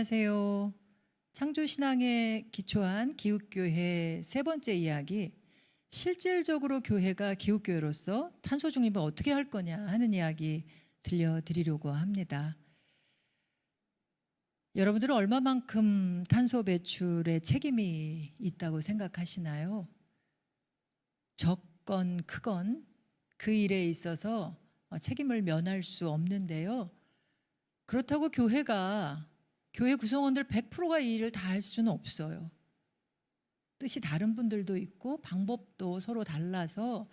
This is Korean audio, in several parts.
안녕하세요. 창조신앙에 기초한 기독교회 세 번째 이야기, 실질적으로 교회가 기독교회로서 탄소 중립을 어떻게 할 거냐 하는 이야기 들려드리려고 합니다. 여러분들은 얼마만큼 탄소 배출에 책임이 있다고 생각하시나요? 적건 크건 그 일에 있어서 책임을 면할 수 없는데요. 그렇다고 교회 구성원들 100%가 이 일을 다 할 수는 없어요. 뜻이 다른 분들도 있고 방법도 서로 달라서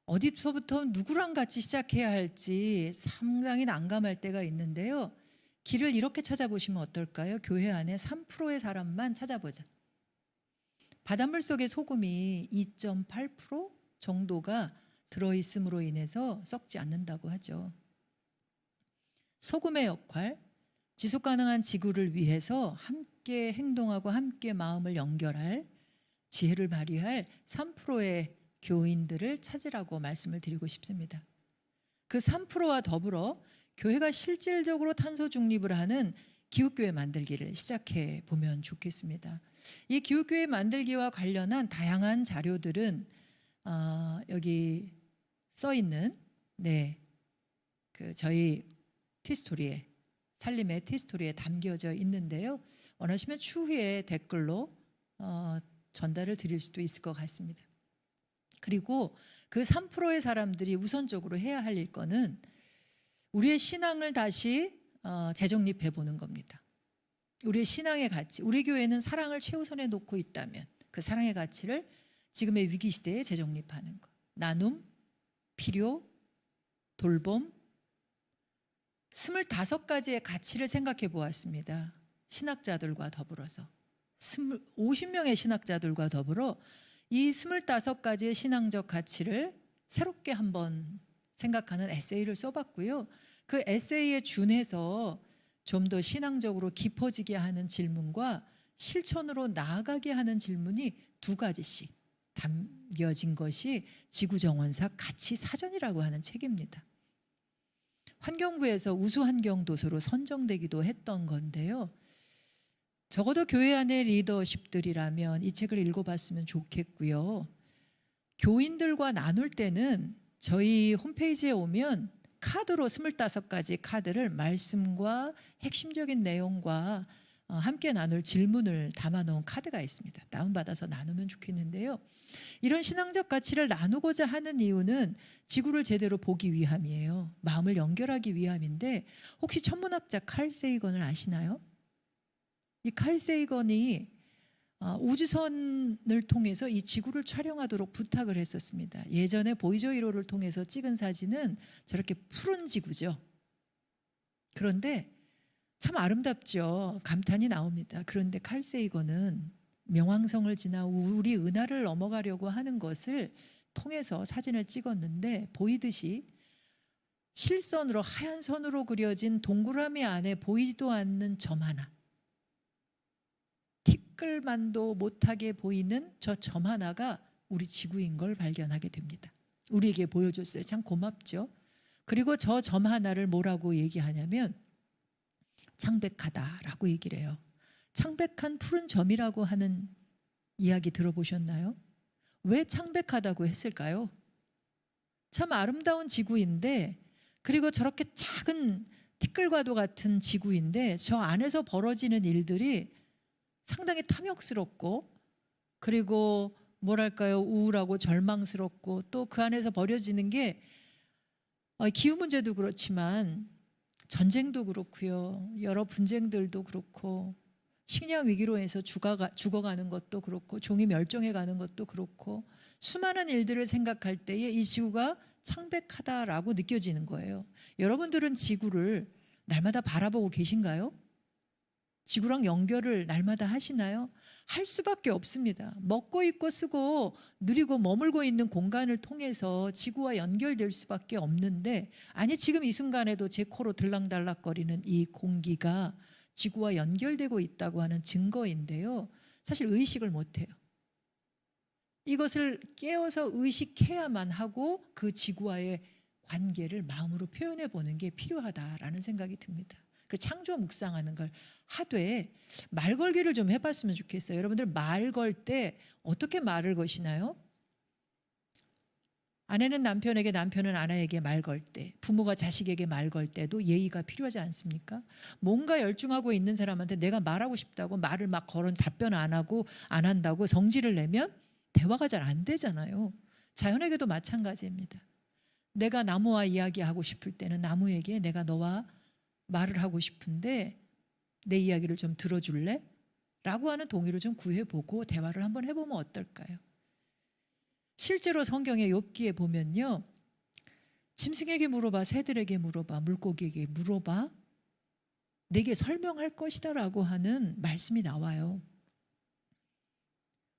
어디서부터 누구랑 같이 시작해야 할지 상당히 난감할 때가 있는데요. 길을 이렇게 찾아보시면 어떨까요? 교회 안에 3%의 사람만 찾아보자. 바닷물 속에 소금이 2.8% 정도가 들어있음으로 인해서 썩지 않는다고 하죠. 소금의 역할, 지속 가능한 지구를 위해서 함께 행동하고 함께 마음을 연결할 지혜를 발휘할 3%의 교인들을 찾으라고 말씀을 드리고 싶습니다. 그 3%와 더불어 교회가 실질적으로 탄소 중립을 하는 기독교회 만들기를 시작해 보면 좋겠습니다. 이 기독교회 만들기와 관련한 다양한 자료들은 여기 써 있는 저희 티스토리에, 살림의 티스토리에 담겨져 있는데요. 원하시면 추후에 댓글로 전달을 드릴 수도 있을 것 같습니다. 그리고 그 3%의 사람들이 우선적으로 해야 할 일거는 우리의 신앙을 다시 재정립해 보는 겁니다. 우리의 신앙의 가치, 우리 교회는 사랑을 최우선에 놓고 있다면 그 사랑의 가치를 지금의 위기 시대에 재정립하는 것. 나눔, 필요, 돌봄, 25가지의 가치를 생각해 보았습니다. 신학자들과 더불어서 50명의 신학자들과 더불어 이 25가지의 신앙적 가치를 새롭게 한번 생각하는 에세이를 써봤고요. 그 에세이에 준해서 좀 더 신앙적으로 깊어지게 하는 질문과 실천으로 나아가게 하는 질문이 2가지씩 담겨진 것이 지구정원사 가치 사전이라고 하는 책입니다. 환경부에서 우수환경도서로 선정되기도 했던 건데요. 적어도 교회 안의 리더십들이라면 이 책을 읽어봤으면 좋겠고요. 교인들과 나눌 때는 저희 홈페이지에 오면 카드로 25가지 카드를 말씀과 핵심적인 내용과 함께 나눌 질문을 담아놓은 카드가 있습니다. 다운받아서 나누면 좋겠는데요. 이런 신앙적 가치를 나누고자 하는 이유는 지구를 제대로 보기 위함이에요. 마음을 연결하기 위함인데 혹시 천문학자 칼 세이건을 아시나요? 이 칼 세이건이 우주선을 통해서 이 지구를 촬영하도록 부탁을 했었습니다. 예전에 보이저 1호를 통해서 찍은 사진은 저렇게 푸른 지구죠. 그런데 참 아름답죠. 감탄이 나옵니다. 그런데 칼 세이건은 명왕성을 지나 우리 은하를 넘어가려고 하는 것을 통해서 사진을 찍었는데 보이듯이 실선으로 하얀 선으로 그려진 동그라미 안에 보이지도 않는 점 하나, 티끌만도 못하게 보이는 저 점 하나가 우리 지구인 걸 발견하게 됩니다. 우리에게 보여줬어요. 참 고맙죠. 그리고 저 점 하나를 뭐라고 얘기하냐면 창백하다라고 얘기를 해요. 창백한 푸른 점이라고 하는 이야기 들어보셨나요? 왜 창백하다고 했을까요? 참 아름다운 지구인데, 그리고 저렇게 작은 티끌과도 같은 지구인데 저 안에서 벌어지는 일들이 상당히 탐욕스럽고, 그리고 뭐랄까요, 우울하고 절망스럽고, 또 그 안에서 벌어지는 게 기후 문제도 그렇지만 전쟁도 그렇고요, 여러 분쟁들도 그렇고, 식량 위기로 해서 죽어가는 것도 그렇고, 종이 멸종해가는 것도 그렇고, 수많은 일들을 생각할 때에 이 지구가 창백하다라고 느껴지는 거예요. 여러분들은 지구를 날마다 바라보고 계신가요? 지구랑 연결을 날마다 하시나요? 할 수밖에 없습니다. 먹고 입고 쓰고 누리고 머물고 있는 공간을 통해서 지구와 연결될 수밖에 없는데, 아니 지금 이 순간에도 제 코로 들락달락거리는 이 공기가 지구와 연결되고 있다고 하는 증거인데요. 사실 의식을 못해요. 이것을 깨어서 의식해야만 하고 그 지구와의 관계를 마음으로 표현해 보는 게 필요하다라는 생각이 듭니다. 그 창조 묵상하는 걸 하되 말 걸기를 좀 해봤으면 좋겠어요. 여러분들 말 걸 때 어떻게 말을 거시나요? 아내는 남편에게, 남편은 아내에게 말 걸 때, 부모가 자식에게 말 걸 때도 예의가 필요하지 않습니까? 뭔가 열중하고 있는 사람한테 내가 말하고 싶다고 말을 막 걸은 답변 안 하고 안 한다고 성질을 내면 대화가 잘 안 되잖아요. 자연에게도 마찬가지입니다. 내가 나무와 이야기하고 싶을 때는 나무에게 내가 너와 말을 하고 싶은데 내 이야기를 좀 들어줄래? 라고 하는 동의를 좀 구해보고 대화를 한번 해보면 어떨까요? 실제로 성경의 욥기에 보면요, 짐승에게 물어봐, 새들에게 물어봐, 물고기에게 물어봐, 내게 설명할 것이다 라고 하는 말씀이 나와요.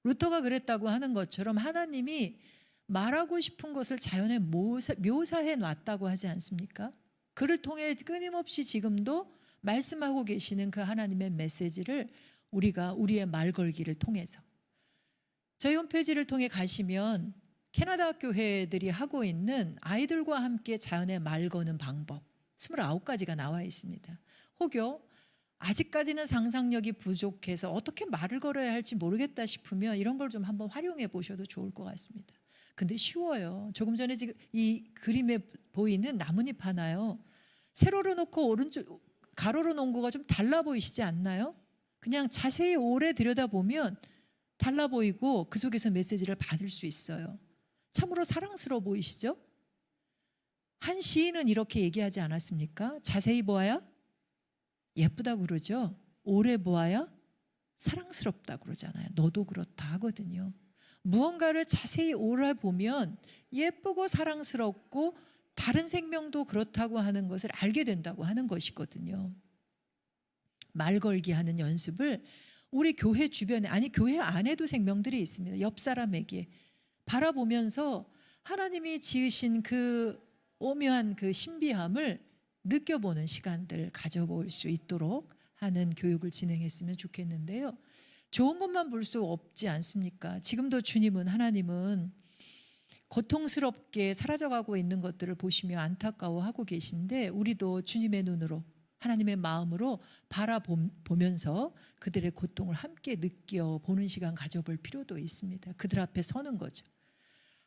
루터가 그랬다고 하는 것처럼 하나님이 말하고 싶은 것을 자연에 묘사해 놨다고 하지 않습니까? 그를 통해 끊임없이 지금도 말씀하고 계시는 그 하나님의 메시지를 우리가 우리의 말 걸기를 통해서, 저희 홈페이지를 통해 가시면 캐나다 교회들이 하고 있는 아이들과 함께 자연에 말 거는 방법 29가지가 나와 있습니다. 혹여 아직까지는 상상력이 부족해서 어떻게 말을 걸어야 할지 모르겠다 싶으면 이런 걸 좀 한번 활용해 보셔도 좋을 것 같습니다. 근데 쉬워요. 조금 전에 지금 이 그림에 보이는 나뭇잎 하나요, 세로로 놓고 오른쪽 가로로 놓은 거가 좀 달라 보이시지 않나요? 그냥 자세히 오래 들여다보면 달라 보이고 그 속에서 메시지를 받을 수 있어요. 참으로 사랑스러워 보이시죠? 한 시인은 이렇게 얘기하지 않았습니까? 자세히 보아야 예쁘다고 그러죠. 오래 보아야 사랑스럽다고 그러잖아요. 너도 그렇다 하거든요. 무언가를 자세히 오래 보면 예쁘고 사랑스럽고 다른 생명도 그렇다고 하는 것을 알게 된다고 하는 것이거든요. 말 걸기 하는 연습을 우리 교회 주변에, 아니 교회 안에도 생명들이 있습니다. 옆 사람에게 바라보면서 하나님이 지으신 그 오묘한 그 신비함을 느껴보는 시간들 가져볼 수 있도록 하는 교육을 진행했으면 좋겠는데요. 좋은 것만 볼 수 없지 않습니까? 지금도 주님은, 하나님은 고통스럽게 사라져가고 있는 것들을 보시며 안타까워하고 계신데 우리도 주님의 눈으로, 하나님의 마음으로 바라보면서 그들의 고통을 함께 느껴보는 시간 가져볼 필요도 있습니다. 그들 앞에 서는 거죠.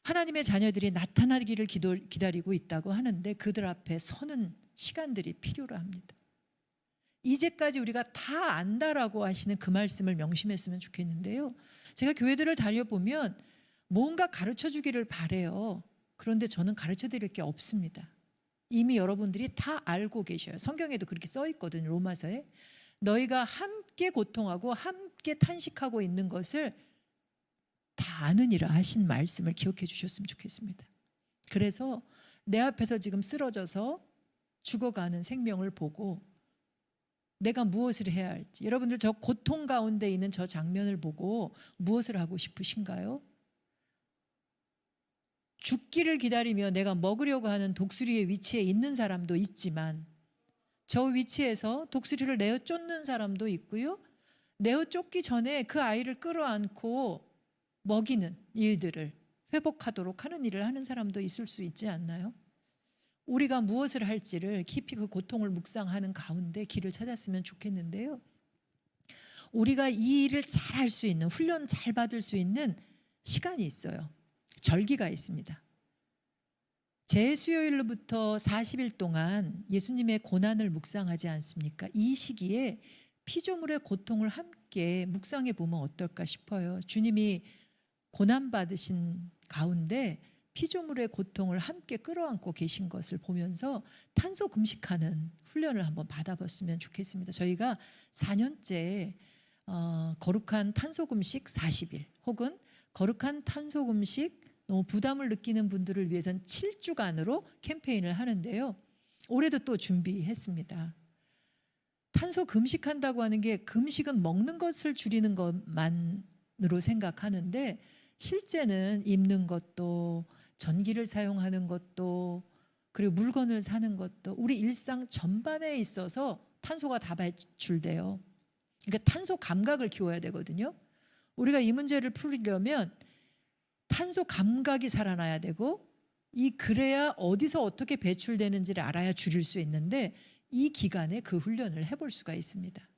하나님의 자녀들이 나타나기를 기다리고 있다고 하는데 그들 앞에 서는 시간들이 필요로 합니다. 이제까지 우리가 다 안다라고 하시는 그 말씀을 명심했으면 좋겠는데요. 제가 교회들을 다녀보면 뭔가 가르쳐 주기를 바래요. 그런데 저는 가르쳐 드릴 게 없습니다. 이미 여러분들이 다 알고 계셔요. 성경에도 그렇게 써 있거든요. 로마서에. 너희가 함께 고통하고 함께 탄식하고 있는 것을 다 아느니라 하신 말씀을 기억해 주셨으면 좋겠습니다. 그래서 내 앞에서 지금 쓰러져서 죽어가는 생명을 보고 내가 무엇을 해야 할지, 여러분들 저 고통 가운데 있는 저 장면을 보고 무엇을 하고 싶으신가요? 죽기를 기다리며 내가 먹으려고 하는 독수리의 위치에 있는 사람도 있지만 저 위치에서 독수리를 내어 쫓는 사람도 있고요, 내어 쫓기 전에 그 아이를 끌어안고 먹이는 일들을 회복하도록 하는 일을 하는 사람도 있을 수 있지 않나요? 우리가 무엇을 할지를 깊이 그 고통을 묵상하는 가운데 길을 찾았으면 좋겠는데요. 우리가 이 일을 잘 할 수 있는, 훈련 잘 받을 수 있는 시간이 있어요. 절기가 있습니다. 재수요일로부터 40일 동안 예수님의 고난을 묵상하지 않습니까? 이 시기에 피조물의 고통을 함께 묵상해 보면 어떨까 싶어요. 주님이 고난받으신 가운데 피조물의 고통을 함께 끌어안고 계신 것을 보면서 탄소 금식하는 훈련을 한번 받아봤으면 좋겠습니다. 저희가 4년째 거룩한 탄소 금식 40일 혹은 거룩한 탄소 금식 너무 부담을 느끼는 분들을 위해서는 7주간으로 캠페인을 하는데요. 올해도 또 준비했습니다. 탄소 금식한다고 하는 게 금식은 먹는 것을 줄이는 것만으로 생각하는데 실제는 입는 것도, 전기를 사용하는 것도, 그리고 물건을 사는 것도 우리 일상 전반에 있어서 탄소가 다 배출돼요. 그러니까 탄소 감각을 키워야 되거든요. 우리가 이 문제를 풀려면 탄소 감각이 살아나야 되고, 이 그래야 어디서 어떻게 배출되는지를 알아야 줄일 수 있는데 이 기간에 그 훈련을 해볼 수가 있습니다.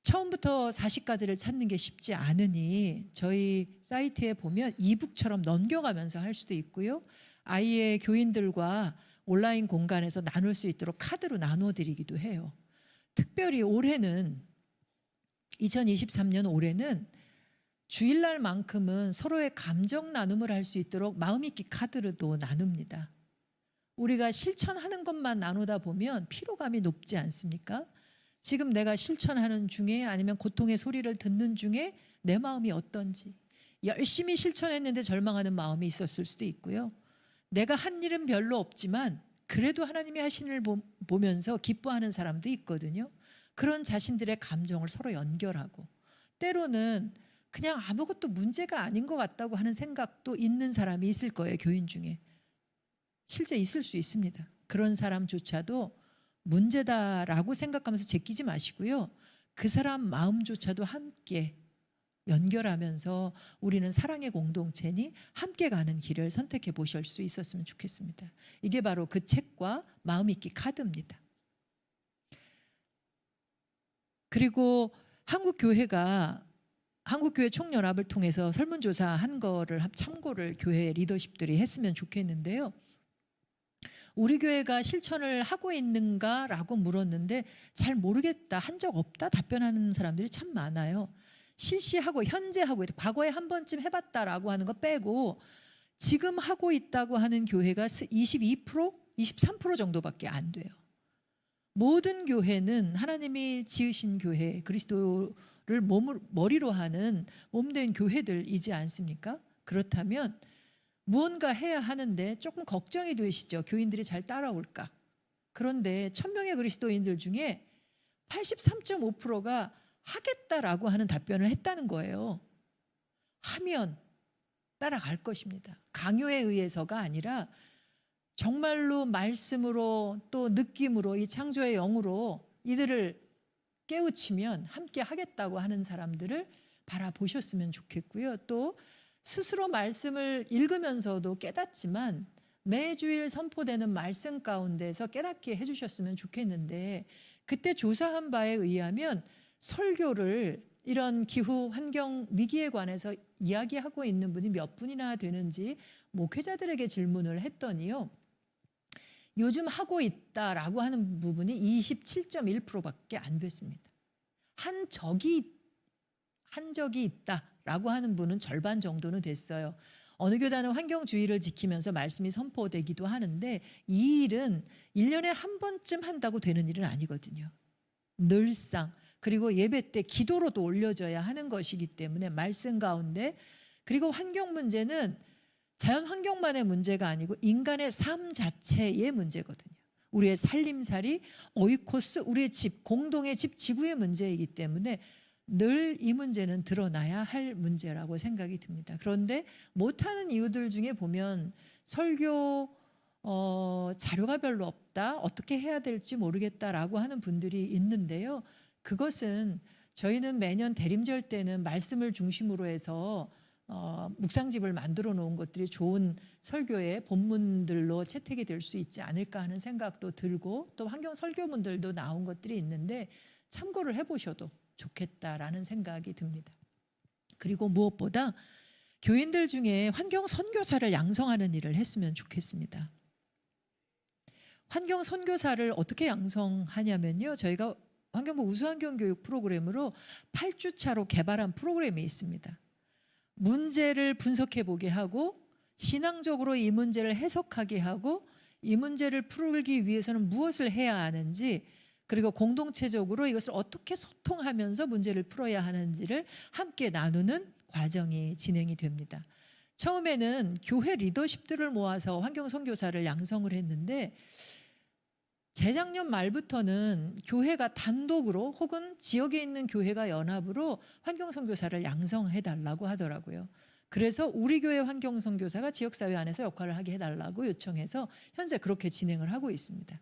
처음부터 40가지를 찾는 게 쉽지 않으니 저희 사이트에 보면 이북처럼 넘겨가면서 할 수도 있고요. 아이의 교인들과 온라인 공간에서 나눌 수 있도록 카드로 나눠드리기도 해요. 특별히 올해는 2023년 올해는 주일날만큼은 서로의 감정 나눔을 할 수 있도록 마음있기 카드로도 나눕니다. 우리가 실천하는 것만 나누다 보면 피로감이 높지 않습니까? 지금 내가 실천하는 중에 아니면 고통의 소리를 듣는 중에 내 마음이 어떤지, 열심히 실천했는데 절망하는 마음이 있었을 수도 있고요. 내가 한 일은 별로 없지만 그래도 하나님이 하신 일을 보면서 기뻐하는 사람도 있거든요. 그런 자신들의 감정을 서로 연결하고, 때로는 그냥 아무것도 문제가 아닌 것 같다고 하는 생각도 있는 사람이 있을 거예요. 교인 중에 실제 있을 수 있습니다. 그런 사람조차도 문제다라고 생각하면서 제끼지 마시고요. 그 사람 마음조차도 함께 연결하면서 우리는 사랑의 공동체니 함께 가는 길을 선택해 보실 수 있었으면 좋겠습니다. 이게 바로 그 책과 마음있기 카드입니다. 그리고 한국교회 총연합을 통해서 설문조사한 거를 참고를 교회 리더십들이 했으면 좋겠는데요. 우리 교회가 실천을 하고 있는가라고 물었는데 잘 모르겠다, 한 적 없다 답변하는 사람들이 참 많아요. 실시하고 현재 하고 있다, 과거에 한 번쯤 해봤다라고 하는 거 빼고 지금 하고 있다고 하는 교회가 22%, 23% 정도밖에 안 돼요. 모든 교회는 하나님이 지으신 교회, 그리스도를 머리로 하는 몸된 교회들이지 않습니까? 그렇다면 무언가 해야 하는데 조금 걱정이 되시죠. 교인들이 잘 따라올까? 그런데 1000명의 그리스도인들 중에 83.5%가 하겠다라고 하는 답변을 했다는 거예요. 하면 따라갈 것입니다. 강요에 의해서가 아니라 정말로 말씀으로 또 느낌으로 이 창조의 영으로 이들을 깨우치면 함께 하겠다고 하는 사람들을 바라보셨으면 좋겠고요. 또 스스로 말씀을 읽으면서도 깨닫지만 매주일 선포되는 말씀 가운데서 깨닫게 해주셨으면 좋겠는데, 그때 조사한 바에 의하면 설교를 이런 기후 환경 위기에 관해서 이야기하고 있는 분이 몇 분이나 되는지 목회자들에게 질문을 했더니요, 요즘 하고 있다라고 하는 부분이 27.1%밖에 안 됐습니다. 한 적이 있다라고 하는 분은 절반 정도는 됐어요. 어느 교단은 환경주의를 지키면서 말씀이 선포되기도 하는데 이 일은 1년에 한 번쯤 한다고 되는 일은 아니거든요. 늘상, 그리고 예배 때 기도로도 올려져야 하는 것이기 때문에 말씀 가운데, 그리고 환경 문제는 자연 환경만의 문제가 아니고 인간의 삶 자체의 문제거든요. 우리의 살림살이, 오이코스, 우리의 집, 공동의 집, 지구의 문제이기 때문에 늘 이 문제는 드러나야 할 문제라고 생각이 듭니다. 그런데 못하는 이유들 중에 보면 설교 자료가 별로 없다, 어떻게 해야 될지 모르겠다라고 하는 분들이 있는데요. 그것은 저희는 매년 대림절 때는 말씀을 중심으로 해서 묵상집을 만들어 놓은 것들이 좋은 설교의 본문들로 채택이 될 수 있지 않을까 하는 생각도 들고, 또 환경 설교문들도 나온 것들이 있는데 참고를 해보셔도 좋겠다라는 생각이 듭니다. 그리고 무엇보다 교인들 중에 환경 선교사를 양성하는 일을 했으면 좋겠습니다. 환경 선교사를 어떻게 양성하냐면요, 저희가 환경부 우수환경교육 프로그램으로 8주차로 개발한 프로그램이 있습니다. 문제를 분석해 보게 하고 신앙적으로 이 문제를 해석하게 하고 이 문제를 풀기 위해서는 무엇을 해야 하는지, 그리고 공동체적으로 이것을 어떻게 소통하면서 문제를 풀어야 하는지를 함께 나누는 과정이 진행이 됩니다. 처음에는 교회 리더십들을 모아서 환경 선교사를 양성을 했는데 재작년 말부터는 교회가 단독으로 혹은 지역에 있는 교회가 연합으로 환경 선교사를 양성해 달라고 하더라고요. 그래서 우리 교회 환경 선교사가 지역사회 안에서 역할을 하게 해달라고 요청해서 현재 그렇게 진행을 하고 있습니다.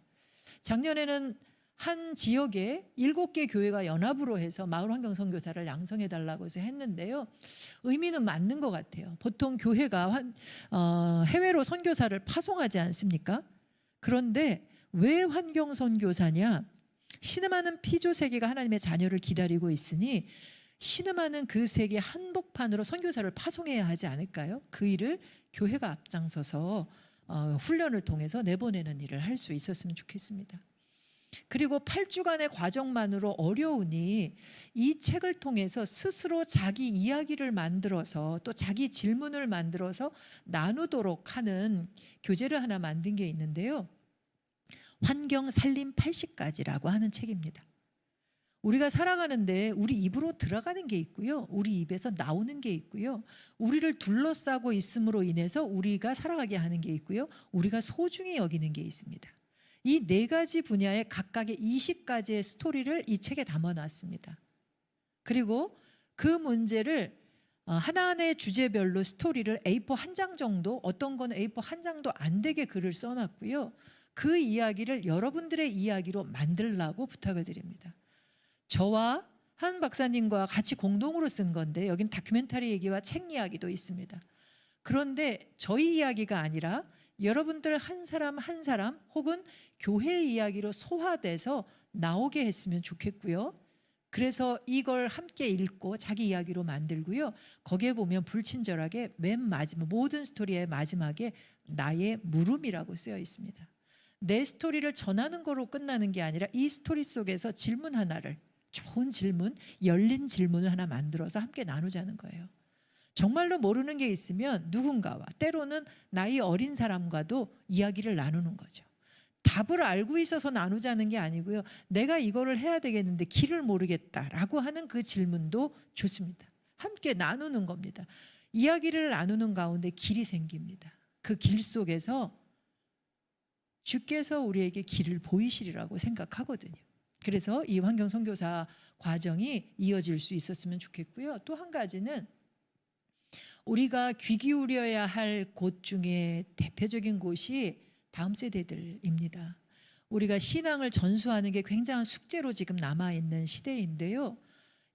작년에는 한 지역에 7개 교회가 연합으로 해서 마을 환경 선교사를 양성해 달라고 해서 했는데요. 의미는 맞는 것 같아요. 보통 교회가 해외로 선교사를 파송하지 않습니까? 그런데 왜 환경 선교사냐? 신음하는 피조 세계가 하나님의 자녀를 기다리고 있으니 신음하는 그 세계 한복판으로 선교사를 파송해야 하지 않을까요? 그 일을 교회가 앞장서서 훈련을 통해서 내보내는 일을 할 수 있었으면 좋겠습니다. 그리고 8주간의 과정만으로 어려우니 이 책을 통해서 스스로 자기 이야기를 만들어서 또 자기 질문을 만들어서 나누도록 하는 교재를 하나 만든 게 있는데요. 환경 살림 80가지라고 하는 책입니다. 우리가 살아가는데 우리 입으로 들어가는 게 있고요. 우리 입에서 나오는 게 있고요. 우리를 둘러싸고 있음으로 인해서 우리가 살아가게 하는 게 있고요. 우리가 소중히 여기는 게 있습니다. 이 4가지 분야의 각각의 20가지의 스토리를 이 책에 담아놨습니다. 그리고 그 문제를 하나하나의 주제별로 스토리를 A4 한 장 정도, 어떤 건 A4 한 장도 안 되게 글을 써놨고요. 그 이야기를 여러분들의 이야기로 만들라고 부탁을 드립니다. 저와 한 박사님과 같이 공동으로 쓴 건데 여기는 다큐멘터리 얘기와 책 이야기도 있습니다. 그런데 저희 이야기가 아니라 여러분들 한 사람 한 사람 혹은 교회 이야기로 소화돼서 나오게 했으면 좋겠고요. 그래서 이걸 함께 읽고 자기 이야기로 만들고요. 거기에 보면 불친절하게 맨 마지막 모든 스토리의 마지막에 나의 물음이라고 쓰여 있습니다. 내 스토리를 전하는 거로 끝나는 게 아니라 이 스토리 속에서 질문 하나를, 좋은 질문, 열린 질문을 하나 만들어서 함께 나누자는 거예요. 정말로 모르는 게 있으면 누군가와, 때로는 나이 어린 사람과도 이야기를 나누는 거죠. 답을 알고 있어서 나누자는 게 아니고요. 내가 이거를 해야 되겠는데 길을 모르겠다라고 하는 그 질문도 좋습니다. 함께 나누는 겁니다. 이야기를 나누는 가운데 길이 생깁니다. 그 길 속에서 주께서 우리에게 길을 보이시리라고 생각하거든요. 그래서 이 환경 선교사 과정이 이어질 수 있었으면 좋겠고요. 또 한 가지는 우리가 귀 기울여야 할 곳 중에 대표적인 곳이 다음 세대들입니다. 우리가 신앙을 전수하는 게 굉장한 숙제로 지금 남아있는 시대인데요.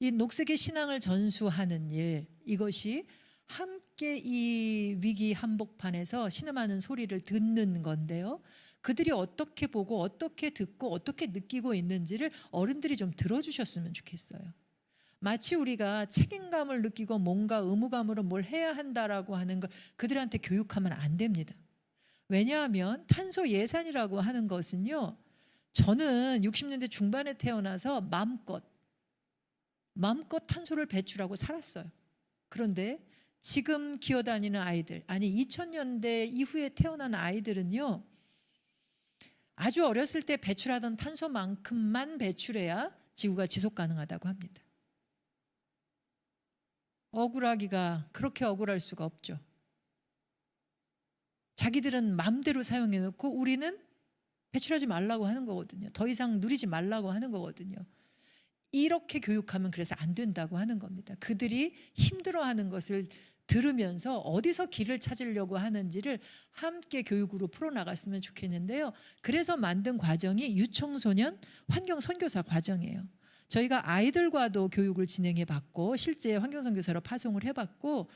이 녹색의 신앙을 전수하는 일, 이것이 함께 이 위기 한복판에서 신음하는 소리를 듣는 건데요. 그들이 어떻게 보고 어떻게 듣고 어떻게 느끼고 있는지를 어른들이 좀 들어주셨으면 좋겠어요. 마치 우리가 책임감을 느끼고 뭔가 의무감으로 뭘 해야 한다라고 하는 걸 그들한테 교육하면 안 됩니다. 왜냐하면 탄소 예산이라고 하는 것은요, 저는 60년대 중반에 태어나서 마음껏 탄소를 배출하고 살았어요. 그런데 지금 기어다니는 아이들, 아니 2000년대 이후에 태어난 아이들은요, 아주 어렸을 때 배출하던 탄소만큼만 배출해야 지구가 지속 가능하다고 합니다. 억울하기가 그렇게 억울할 수가 없죠. 자기들은 마음대로 사용해놓고 우리는 배출하지 말라고 하는 거거든요. 더 이상 누리지 말라고 하는 거거든요. 이렇게 교육하면 그래서 안 된다고 하는 겁니다. 그들이 힘들어하는 것을 들으면서 어디서 길을 찾으려고 하는지를 함께 교육으로 풀어나갔으면 좋겠는데요. 그래서 만든 과정이 유청소년 환경선교사 과정이에요. 저희가 아이들과도 교육을 진행해 봤고 실제 환경선교사로 파송을 해봤고,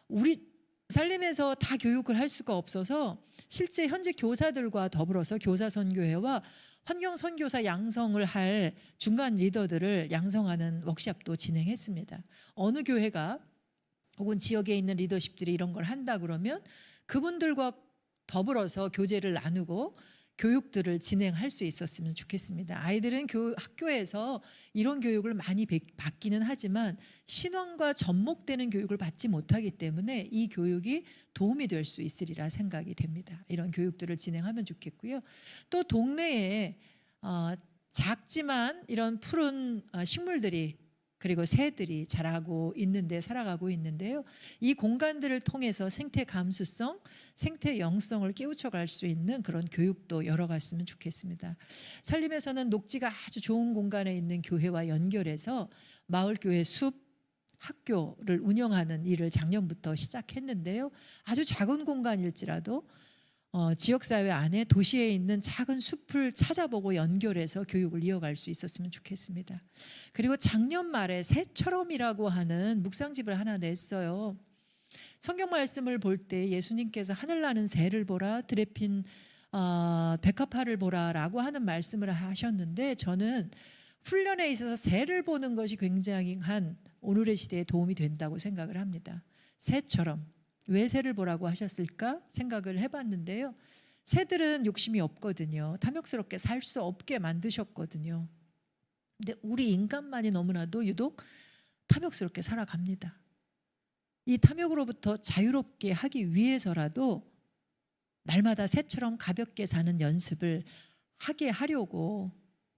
우리 살림에서 다 교육을 할 수가 없어서 실제 현직 교사들과 더불어서 교사선교회와 환경선교사 양성을 할 중간 리더들을 양성하는 워크숍도 진행했습니다. 어느 교회가 혹은 지역에 있는 리더십들이 이런 걸 한다 그러면 그분들과 더불어서 교제를 나누고 교육들을 진행할 수 있었으면 좋겠습니다. 아이들은 학교에서 이런 교육을 많이 받기는 하지만 신앙과 접목되는 교육을 받지 못하기 때문에 이 교육이 도움이 될 수 있으리라 생각이 됩니다. 이런 교육들을 진행하면 좋겠고요. 또 동네에 작지만 이런 푸른 식물들이 그리고 새들이 자라고 있는데 살아가고 있는데요. 이 공간들을 통해서 생태 감수성, 생태 영성을 깨우쳐갈 수 있는 그런 교육도 열어갔으면 좋겠습니다. 살림에서는 녹지가 아주 좋은 공간에 있는 교회와 연결해서 마을교회 숲, 학교를 운영하는 일을 작년부터 시작했는데요. 아주 작은 공간일지라도 지역사회 안에 도시에 있는 작은 숲을 찾아보고 연결해서 교육을 이어갈 수 있었으면 좋겠습니다. 그리고 작년 말에 새처럼이라고 하는 묵상집을 하나 냈어요. 성경 말씀을 볼 때 예수님께서 하늘나는 새를 보라, 들에 핀 백합화를 보라라고 하는 말씀을 하셨는데, 저는 훈련에 있어서 새를 보는 것이 굉장히 오늘의 시대에 도움이 된다고 생각을 합니다. 새처럼. 왜 새를 보라고 하셨을까 생각을 해봤는데요. 새들은 욕심이 없거든요. 탐욕스럽게 살 수 없게 만드셨거든요. 근데 우리 인간만이 너무나도 유독 탐욕스럽게 살아갑니다. 이 탐욕으로부터 자유롭게 하기 위해서라도 날마다 새처럼 가볍게 사는 연습을 하게 하려고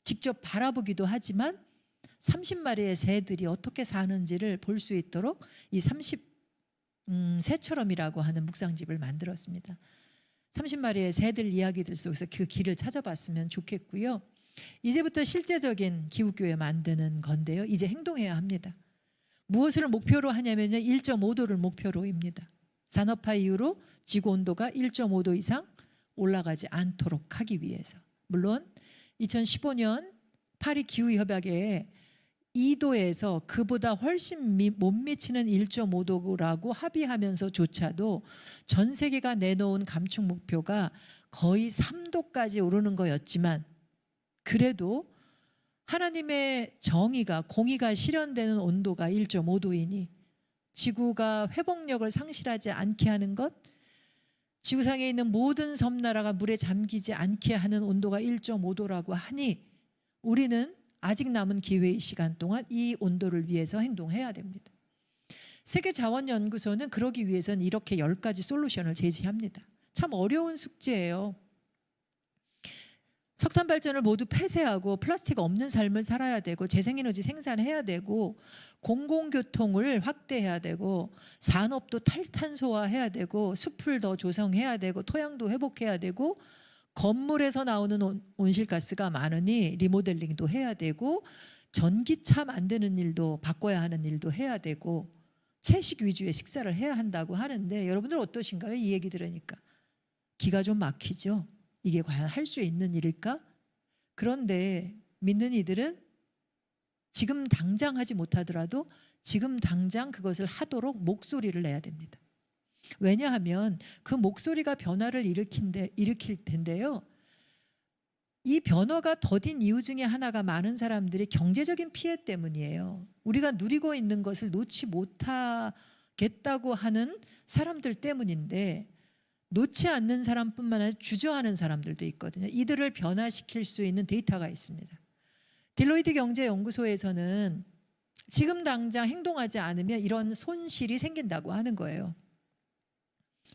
직접 바라보기도 하지만 30마리의 새들이 어떻게 사는지를 볼 수 있도록 이 새처럼이라고 하는 묵상집을 만들었습니다. 30마리의 새들 이야기들 속에서 그 길을 찾아봤으면 좋겠고요. 이제부터 실제적인 기후교회 만드는 건데요. 이제 행동해야 합니다. 무엇을 목표로 하냐면요. 1.5도를 목표로입니다. 산업화 이후로 지구 온도가 1.5도 이상 올라가지 않도록 하기 위해서. 물론 2015년 파리 기후협약에 2도에서 그보다 훨씬 못 미치는 1.5도라고 합의하면서조차도 전 세계가 내놓은 감축 목표가 거의 3도까지 오르는 거였지만, 그래도 하나님의 정의가, 공의가 실현되는 온도가 1.5도이니 지구가 회복력을 상실하지 않게 하는 것, 지구상에 있는 모든 섬나라가 물에 잠기지 않게 하는 온도가 1.5도라고 하니 우리는 아직 남은 기회의 시간 동안 이 온도를 위해서 행동해야 됩니다. 세계자원연구소는 그러기 위해서는 이렇게 10가지 솔루션을 제시합니다. 참 어려운 숙제예요. 석탄 발전을 모두 폐쇄하고 플라스틱 없는 삶을 살아야 되고, 재생에너지 생산해야 되고, 공공교통을 확대해야 되고, 산업도 탈탄소화해야 되고, 숲을 더 조성해야 되고, 토양도 회복해야 되고, 건물에서 나오는 온실가스가 많으니 리모델링도 해야 되고, 전기차 만드는 일도 바꿔야 하는 일도 해야 되고, 채식 위주의 식사를 해야 한다고 하는데, 여러분들 어떠신가요? 이 얘기 들으니까 기가 좀 막히죠. 이게 과연 할 수 있는 일일까? 그런데 믿는 이들은 지금 당장 하지 못하더라도 지금 당장 그것을 하도록 목소리를 내야 됩니다. 왜냐하면 그 목소리가 변화를 일으킬 텐데요. 이 변화가 더딘 이유 중에 하나가 많은 사람들이 경제적인 피해 때문이에요. 우리가 누리고 있는 것을 놓지 못하겠다고 하는 사람들 때문인데, 놓지 않는 사람뿐만 아니라 주저하는 사람들도 있거든요. 이들을 변화시킬 수 있는 데이터가 있습니다. 딜로이트 경제연구소에서는 지금 당장 행동하지 않으면 이런 손실이 생긴다고 하는 거예요.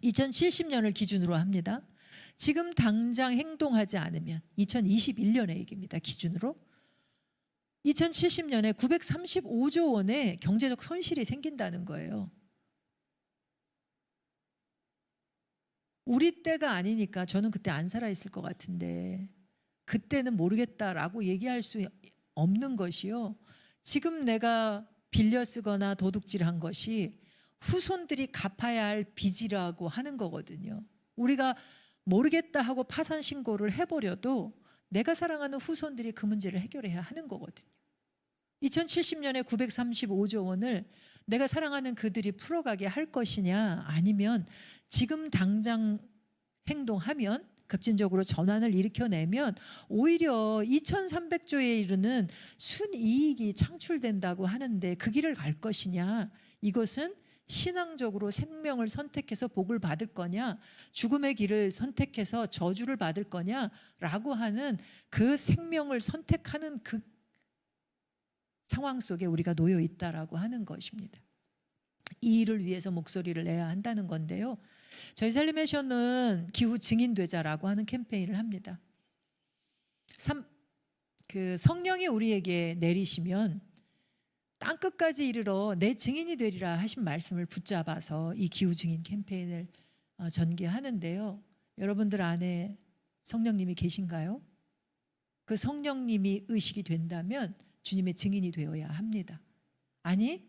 2070년을 기준으로 합니다. 지금 당장 행동하지 않으면 2021년의 얘기입니다. 기준으로 2070년에 935조 원의 경제적 손실이 생긴다는 거예요. 우리 때가 아니니까 저는 그때 안 살아있을 것 같은데, 그때는 모르겠다라고 얘기할 수 없는 것이요. 지금 내가 빌려 쓰거나 도둑질한 것이 후손들이 갚아야 할 빚이라고 하는 거거든요. 우리가 모르겠다 하고 파산 신고를 해버려도 내가 사랑하는 후손들이 그 문제를 해결해야 하는 거거든요. 2070년에 935조 원을 내가 사랑하는 그들이 풀어가게 할 것이냐, 아니면 지금 당장 행동하면 급진적으로 전환을 일으켜내면 오히려 2300조에 이르는 순이익이 창출된다고 하는데 그 길을 갈 것이냐, 이것은 신앙적으로 생명을 선택해서 복을 받을 거냐, 죽음의 길을 선택해서 저주를 받을 거냐라고 하는 그 생명을 선택하는 그 상황 속에 우리가 놓여 있다라고 하는 것입니다. 이 일을 위해서 목소리를 내야 한다는 건데요. 저희 살림의션은 기후 증인되자라고 하는 캠페인을 합니다. 성령이 우리에게 내리시면 땅끝까지 이르러 내 증인이 되리라 하신 말씀을 붙잡아서 이 기후 증인 캠페인을 전개하는데요. 여러분들 안에 성령님이 계신가요? 그 성령님이 의식이 된다면 주님의 증인이 되어야 합니다. 아니,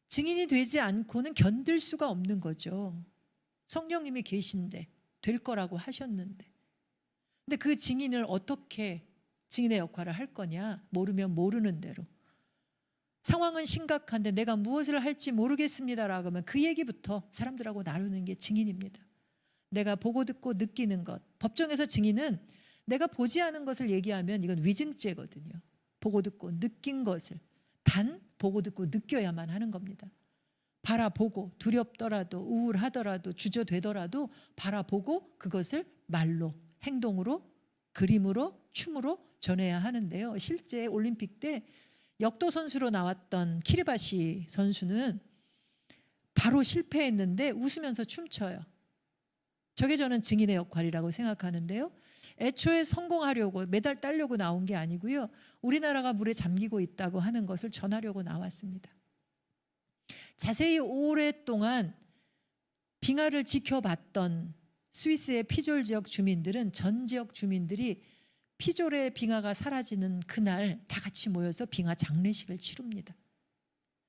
증인이 되지 않고는 견딜 수가 없는 거죠. 성령님이 계신데, 될 거라고 하셨는데. 근데 그 증인을 어떻게 증인의 역할을 할 거냐? 모르면 모르는 대로. 상황은 심각한데 내가 무엇을 할지 모르겠습니다라고 하면 그 얘기부터 사람들하고 나누는 게 증인입니다. 내가 보고 듣고 느끼는 것. 법정에서 증인은 내가 보지 않은 것을 얘기하면 이건 위증죄거든요. 보고 듣고 느낀 것을 단 보고 듣고 느껴야만 하는 겁니다. 바라보고 두렵더라도 우울하더라도 주저되더라도 바라보고 그것을 말로, 행동으로, 그림으로, 춤으로 전해야 하는데요. 실제 올림픽 때 역도 선수로 나왔던 키르바시 선수는 바로 실패했는데 웃으면서 춤춰요. 저게 저는 증인의 역할이라고 생각하는데요. 애초에 성공하려고 메달 따려고 나온 게 아니고요. 우리나라가 물에 잠기고 있다고 하는 것을 전하려고 나왔습니다. 자세히 오랫동안 빙하를 지켜봤던 스위스의 피졸 지역 주민들은 전 지역 주민들이 피졸의 빙하가 사라지는 그날 다 같이 모여서 빙하 장례식을 치릅니다.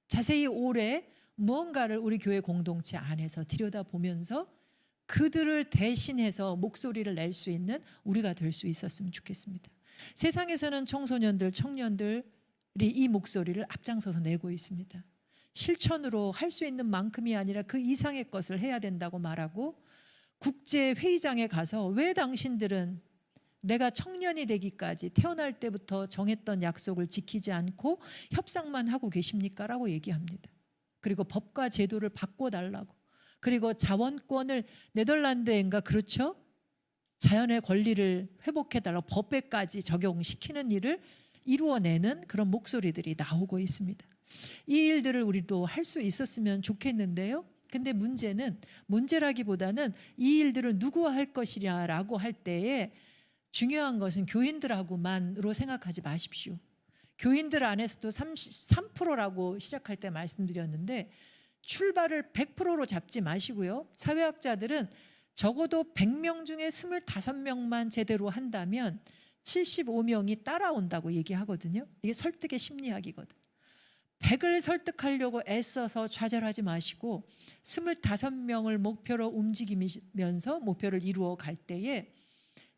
자세히 오래 무언가를 우리 교회 공동체 안에서 들여다보면서 그들을 대신해서 목소리를 낼 수 있는 우리가 될 수 있었으면 좋겠습니다. 세상에서는 청소년들, 청년들이 이 목소리를 앞장서서 내고 있습니다. 실천으로 할 수 있는 만큼이 아니라 그 이상의 것을 해야 된다고 말하고 국제회의장에 가서 왜 당신들은 내가 청년이 되기까지 태어날 때부터 정했던 약속을 지키지 않고 협상만 하고 계십니까? 라고 얘기합니다. 그리고 법과 제도를 바꿔달라고. 그리고 자원권을 네덜란드인가 그렇죠? 자연의 권리를 회복해달라고 법에까지 적용시키는 일을 이루어내는 그런 목소리들이 나오고 있습니다. 이 일들을 우리도 할 수 있었으면 좋겠는데요. 근데 문제라기보다는 이 일들을 누구와 할 것이냐라고 할 때에 중요한 것은 교인들하고만으로 생각하지 마십시오. 교인들 안에서도 33%라고 시작할 때 말씀드렸는데 출발을 100%로 잡지 마시고요. 사회학자들은 적어도 100명 중에 25명만 제대로 한다면 75명이 따라온다고 얘기하거든요. 이게 설득의 심리학이거든요. 100을 설득하려고 애써서 좌절하지 마시고 25명을 목표로 움직이면서 목표를 이루어 갈 때에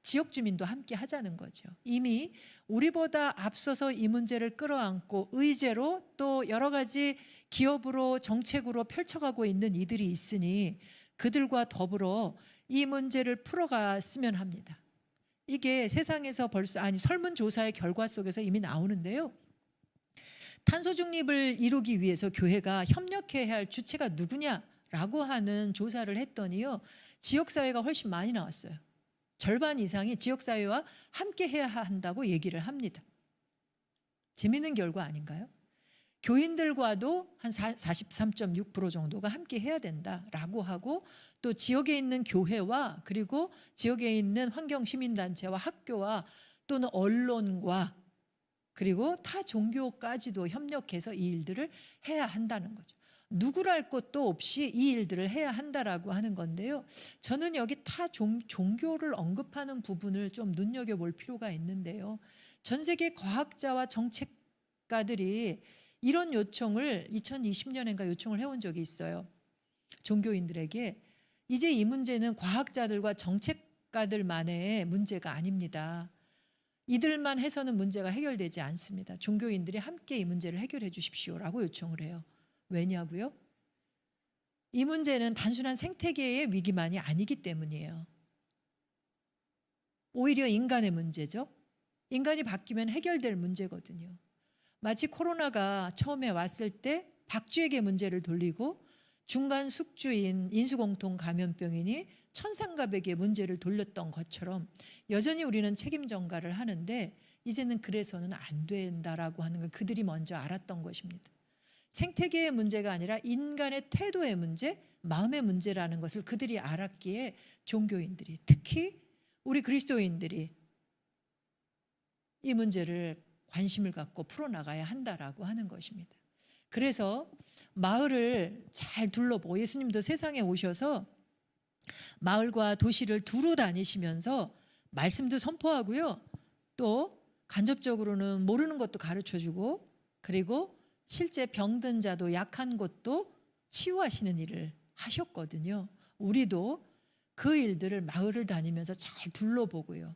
지역 주민도 함께 하자는 거죠. 이미 우리보다 앞서서 이 문제를 끌어안고 의제로 또 여러 가지 기업으로 정책으로 펼쳐가고 있는 이들이 있으니 그들과 더불어 이 문제를 풀어갔으면 합니다. 이게 세상에서 벌써 설문조사의 결과 속에서 이미 나오는데요. 탄소 중립을 이루기 위해서 교회가 협력해야 할 주체가 누구냐라고 하는 조사를 했더니요. 지역사회가 훨씬 많이 나왔어요. 절반 이상이 지역사회와 함께 해야 한다고 얘기를 합니다. 재밌는 결과 아닌가요? 교인들과도 한 43.6% 정도가 함께 해야 된다라고 하고 또 지역에 있는 교회와 그리고 지역에 있는 환경시민단체와 학교와 또는 언론과 그리고 타 종교까지도 협력해서 이 일들을 해야 한다는 거죠. 누구랄 것도 없이 이 일들을 해야 한다라고 하는 건데요. 저는 여기 타 종교를 언급하는 부분을 좀 눈여겨볼 필요가 있는데요. 전 세계 과학자와 정책가들이 이런 요청을 2020년인가 요청을 해온 적이 있어요. 종교인들에게 이제 이 문제는 과학자들과 정책가들만의 문제가 아닙니다. 이들만 해서는 문제가 해결되지 않습니다. 종교인들이 함께 이 문제를 해결해 주십시오라고 요청을 해요. 왜냐고요? 이 문제는 단순한 생태계의 위기만이 아니기 때문이에요. 오히려 인간의 문제죠. 인간이 바뀌면 해결될 문제거든요. 마치 코로나가 처음에 왔을 때 박쥐에게 문제를 돌리고 중간 숙주인 인수공통 감염병이니 천상갑에게 문제를 돌렸던 것처럼 여전히 우리는 책임 전가를 하는데 이제는 그래서는 안 된다라고 하는 걸 그들이 먼저 알았던 것입니다. 생태계의 문제가 아니라 인간의 태도의 문제, 마음의 문제라는 것을 그들이 알았기에 종교인들이 특히 우리 그리스도인들이 이 문제를 관심을 갖고 풀어나가야 한다라고 하는 것입니다. 그래서 마을을 잘 둘러보고 예수님도 세상에 오셔서 마을과 도시를 두루 다니시면서 말씀도 선포하고요. 또 간접적으로는 모르는 것도 가르쳐주고 그리고 실제 병든 자도 약한 것도 치유하시는 일을 하셨거든요. 우리도 그 일들을 마을을 다니면서 잘 둘러보고요.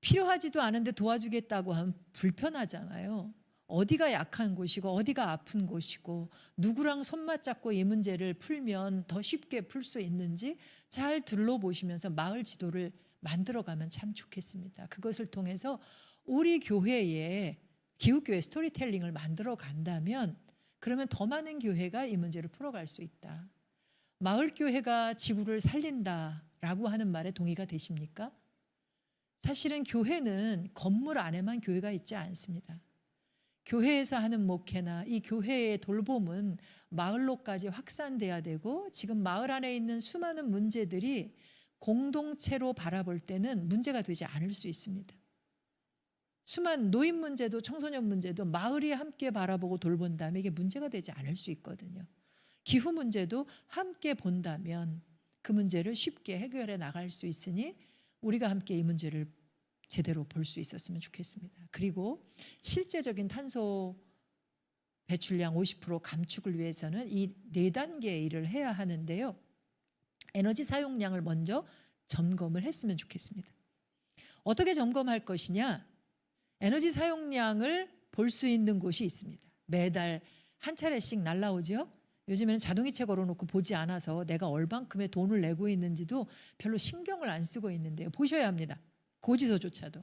필요하지도 않은데 도와주겠다고 하면 불편하잖아요. 어디가 약한 곳이고 어디가 아픈 곳이고 누구랑 손맞잡고 이 문제를 풀면 더 쉽게 풀 수 있는지 잘 둘러보시면서 마을 지도를 만들어가면 참 좋겠습니다. 그것을 통해서 우리 교회에 기후교회 스토리텔링을 만들어 간다면 그러면 더 많은 교회가 이 문제를 풀어갈 수 있다. 마을교회가 지구를 살린다라고 하는 말에 동의가 되십니까? 사실은 교회는 건물 안에만 교회가 있지 않습니다. 교회에서 하는 목회나 이 교회의 돌봄은 마을로까지 확산돼야 되고 지금 마을 안에 있는 수많은 문제들이 공동체로 바라볼 때는 문제가 되지 않을 수 있습니다. 수많은 노인 문제도 청소년 문제도 마을이 함께 바라보고 돌본다면 이게 문제가 되지 않을 수 있거든요. 기후 문제도 함께 본다면 그 문제를 쉽게 해결해 나갈 수 있으니 우리가 함께 이 문제를 제대로 볼 수 있었으면 좋겠습니다. 그리고 실제적인 탄소 배출량 50% 감축을 위해서는 이 4단계의 일을 해야 하는데요. 에너지 사용량을 먼저 점검을 했으면 좋겠습니다. 어떻게 점검할 것이냐? 에너지 사용량을 볼 수 있는 곳이 있습니다. 매달 한 차례씩 날라오죠. 요즘에는 자동이체 걸어놓고 보지 않아서 내가 얼만큼의 돈을 내고 있는지도 별로 신경을 안 쓰고 있는데요. 보셔야 합니다. 고지서조차도.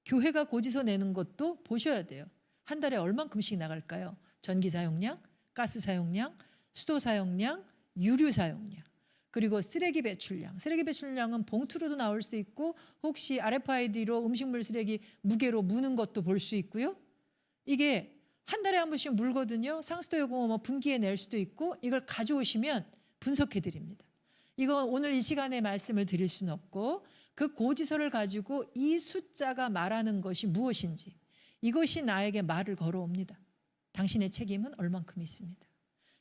교회가 고지서 내는 것도 보셔야 돼요. 한 달에 얼만큼씩 나갈까요? 전기 사용량, 가스 사용량, 수도 사용량, 유류 사용량. 그리고 쓰레기 배출량. 쓰레기 배출량은 봉투로도 나올 수 있고 혹시 RFID로 음식물 쓰레기 무게로 무는 것도 볼 수 있고요. 이게 한 달에 한 번씩 물거든요. 상수도 요금 뭐 분기에 낼 수도 있고 이걸 가져오시면 분석해 드립니다. 이거 오늘 이 시간에 말씀을 드릴 수는 없고 그 고지서를 가지고 이 숫자가 말하는 것이 무엇인지 이것이 나에게 말을 걸어옵니다. 당신의 책임은 얼만큼 있습니다.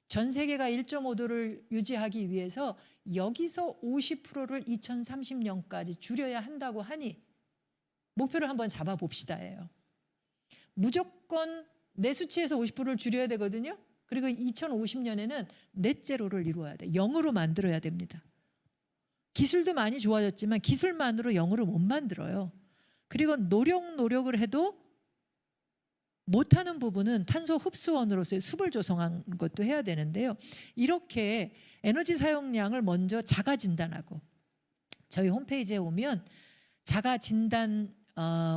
전 세계가 1.5도를 유지하기 위해서 여기서 50%를 2030년까지 줄여야 한다고 하니 목표를 한번 잡아봅시다예요. 무조건 내 수치에서 50%를 줄여야 되거든요. 그리고 2050년에는 넷제로를 이루어야 돼. 0으로 만들어야 됩니다. 기술도 많이 좋아졌지만 기술만으로 0으로 못 만들어요. 그리고 노력을 해도 못하는 부분은 탄소 흡수원으로서의 숲을 조성한 것도 해야 되는데요. 이렇게 에너지 사용량을 먼저 자가 진단하고 저희 홈페이지에 오면 자가 진단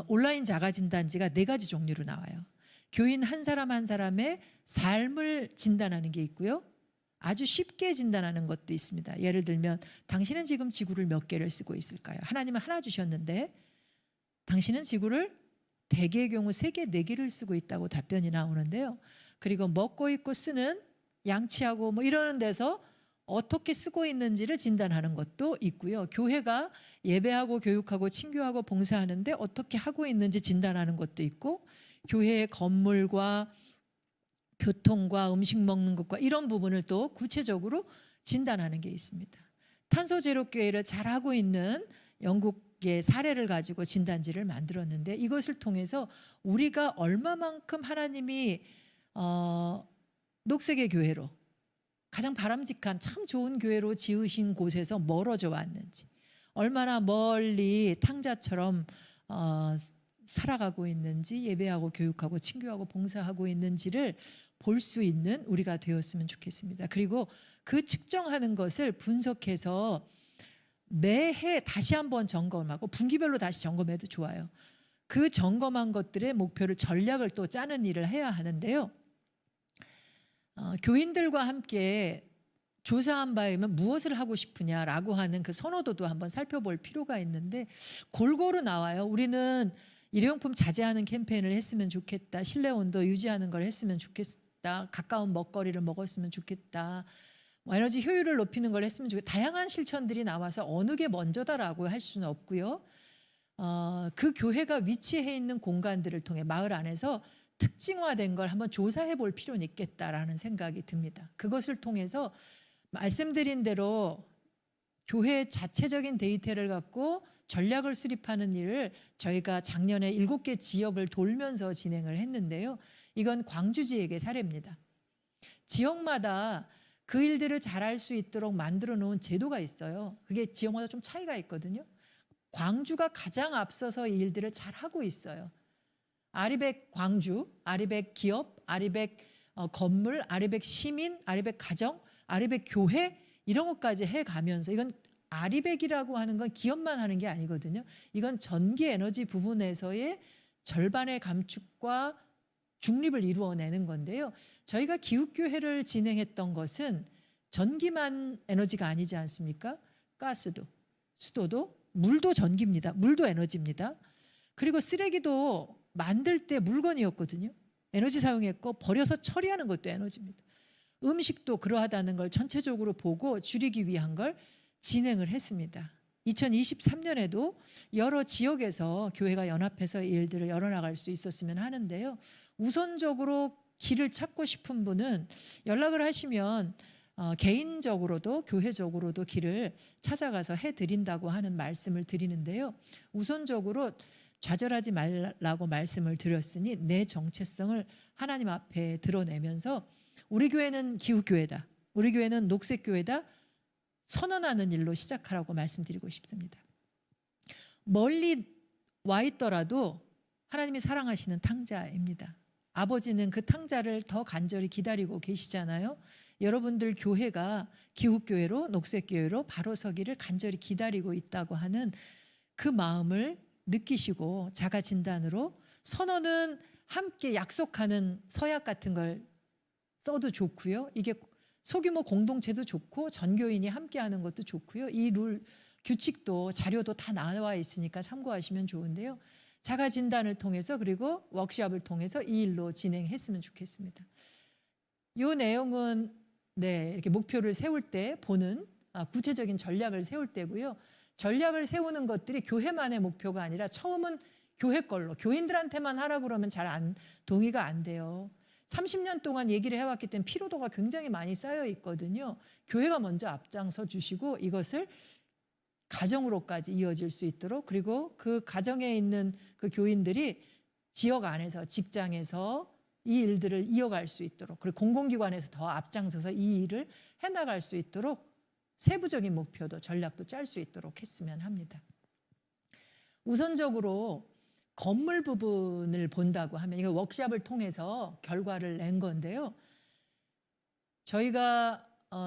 온라인 자가 진단지가 4가지 종류로 나와요. 교인 한 사람 한 사람의 삶을 진단하는 게 있고요. 아주 쉽게 진단하는 것도 있습니다. 예를 들면 당신은 지금 지구를 몇 개를 쓰고 있을까요? 하나님은 하나 주셨는데 당신은 지구를 대개의 경우 3개, 4개를 쓰고 있다고 답변이 나오는데요. 그리고 먹고 입고 쓰는 양치하고 뭐 이러는 데서 어떻게 쓰고 있는지를 진단하는 것도 있고요. 교회가 예배하고 교육하고 친교하고 봉사하는데 어떻게 하고 있는지 진단하는 것도 있고 교회의 건물과 교통과 음식 먹는 것과 이런 부분을 또 구체적으로 진단하는 게 있습니다. 탄소 제로 교회를 잘하고 있는 영국의 사례를 가지고 진단지를 만들었는데 이것을 통해서 우리가 얼마만큼 하나님이 녹색의 교회로 가장 바람직한 참 좋은 교회로 지으신 곳에서 멀어져 왔는지 얼마나 멀리 탕자처럼 살아가고 있는지 예배하고 교육하고 친교하고 봉사하고 있는지를 볼 수 있는 우리가 되었으면 좋겠습니다. 그리고 그 측정하는 것을 분석해서 매해 다시 한번 점검하고 분기별로 다시 점검해도 좋아요. 그 점검한 것들의 목표를 전략을 또 짜는 일을 해야 하는데요. 교인들과 함께 조사한 바에 의하면 무엇을 하고 싶으냐라고 하는 그 선호도도 한번 살펴볼 필요가 있는데 골고루 나와요. 우리는 일회용품 자제하는 캠페인을 했으면 좋겠다. 실내 온도 유지하는 걸 했으면 좋겠다. 가까운 먹거리를 먹었으면 좋겠다. 에너지 효율을 높이는 걸 했으면 좋겠다. 다양한 실천들이 나와서 어느 게 먼저다라고 할 수는 없고요. 그 교회가 위치해 있는 공간들을 통해 마을 안에서 특징화된 걸 한번 조사해 볼 필요는 있겠다라는 생각이 듭니다. 그것을 통해서 말씀드린 대로 교회 자체적인 데이터를 갖고 전략을 수립하는 일을 저희가 작년에 7개 지역을 돌면서 진행을 했는데요. 이건 광주지역의 사례입니다. 지역마다 그 일들을 잘할 수 있도록 만들어 놓은 제도가 있어요. 그게 지역마다 좀 차이가 있거든요. 광주가 가장 앞서서 이 일들을 잘하고 있어요. 아리백 광주, 아리백 기업, 아리백 건물, 아리백 시민, 아리백 가정, 아리백 교회 이런 것까지 해가면서 이건 아리백이라고 하는 건 기업만 하는 게 아니거든요. 이건 전기 에너지 부분에서의 절반의 감축과 중립을 이루어내는 건데요. 저희가 기후교회를 진행했던 것은 전기만 에너지가 아니지 않습니까? 가스도, 수도도, 물도 전기입니다. 물도 에너지입니다. 그리고 쓰레기도 만들 때 물건이었거든요. 에너지 사용했고 버려서 처리하는 것도 에너지입니다. 음식도 그러하다는 걸 전체적으로 보고 줄이기 위한 걸 진행을 했습니다. 2023년에도 여러 지역에서 교회가 연합해서 이 일들을 열어나갈 수 있었으면 하는데요. 우선적으로 길을 찾고 싶은 분은 연락을 하시면 개인적으로도 교회적으로도 길을 찾아가서 해드린다고 하는 말씀을 드리는데요. 우선적으로 좌절하지 말라고 말씀을 드렸으니 내 정체성을 하나님 앞에 드러내면서 우리 교회는 기후교회다, 우리 교회는 녹색교회다 선언하는 일로 시작하라고 말씀드리고 싶습니다. 멀리 와 있더라도 하나님이 사랑하시는 탕자입니다. 아버지는 그 탕자를 더 간절히 기다리고 계시잖아요. 여러분들 교회가 기후교회로 녹색교회로 바로 서기를 간절히 기다리고 있다고 하는 그 마음을 느끼시고 자가 진단으로 선언은 함께 약속하는 서약 같은 걸 써도 좋고요. 이게 소규모 공동체도 좋고 전교인이 함께하는 것도 좋고요. 이 룰 규칙도 자료도 다 나와 있으니까 참고하시면 좋은데요. 자가 진단을 통해서 그리고 워크숍을 통해서 이 일로 진행했으면 좋겠습니다. 이 내용은 이렇게 목표를 세울 때 보는 구체적인 전략을 세울 때고요. 전략을 세우는 것들이 교회만의 목표가 아니라 처음은 교회 걸로 교인들한테만 하라고 그러면 잘 동의가 안 돼요. 30년 동안 얘기를 해왔기 때문에 피로도가 굉장히 많이 쌓여 있거든요. 교회가 먼저 앞장서 주시고 이것을 가정으로까지 이어질 수 있도록 그리고 그 가정에 있는 그 교인들이 지역 안에서 직장에서 이 일들을 이어갈 수 있도록 그리고 공공기관에서 더 앞장서서 이 일을 해나갈 수 있도록 세부적인 목표도 전략도 짤 수 있도록 했으면 합니다. 우선적으로 건물 부분을 본다고 하면 이거 워크숍을 통해서 결과를 낸 건데요. 저희가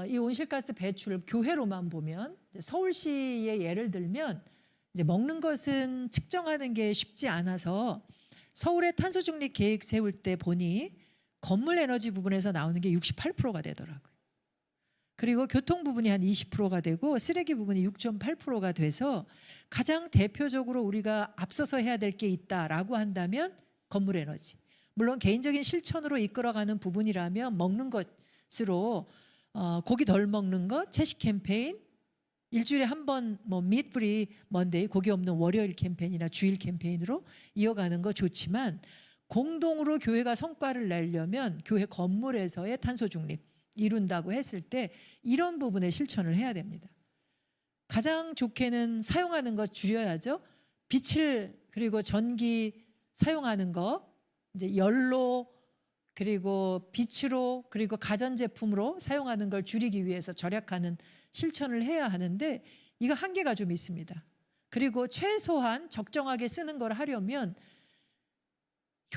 이 온실가스 배출을 교회로만 보면 서울시의 예를 들면 이제 먹는 것은 측정하는 게 쉽지 않아서 서울의 탄소 중립 계획 세울 때 보니 건물 에너지 부분에서 나오는 게 68%가 되더라고요. 그리고 교통 부분이 한 20%가 되고 쓰레기 부분이 6.8%가 돼서 가장 대표적으로 우리가 앞서서 해야 될 게 있다라고 한다면 건물 에너지. 물론 개인적인 실천으로 이끌어가는 부분이라면 먹는 것으로 고기 덜 먹는 것, 채식 캠페인, 일주일에 한 번 미트 프리 먼데이 고기 없는 월요일 캠페인이나 주일 캠페인으로 이어가는 거 좋지만 공동으로 교회가 성과를 내려면 교회 건물에서의 탄소 중립 이룬다고 했을 때 이런 부분에 실천을 해야 됩니다. 가장 좋게는 사용하는 것 줄여야죠. 빛을 그리고 전기 사용하는 거 이제 열로 그리고 빛으로 그리고 가전제품으로 사용하는 걸 줄이기 위해서 절약하는 실천을 해야 하는데 이거 한계가 좀 있습니다. 그리고 최소한 적정하게 쓰는 걸 하려면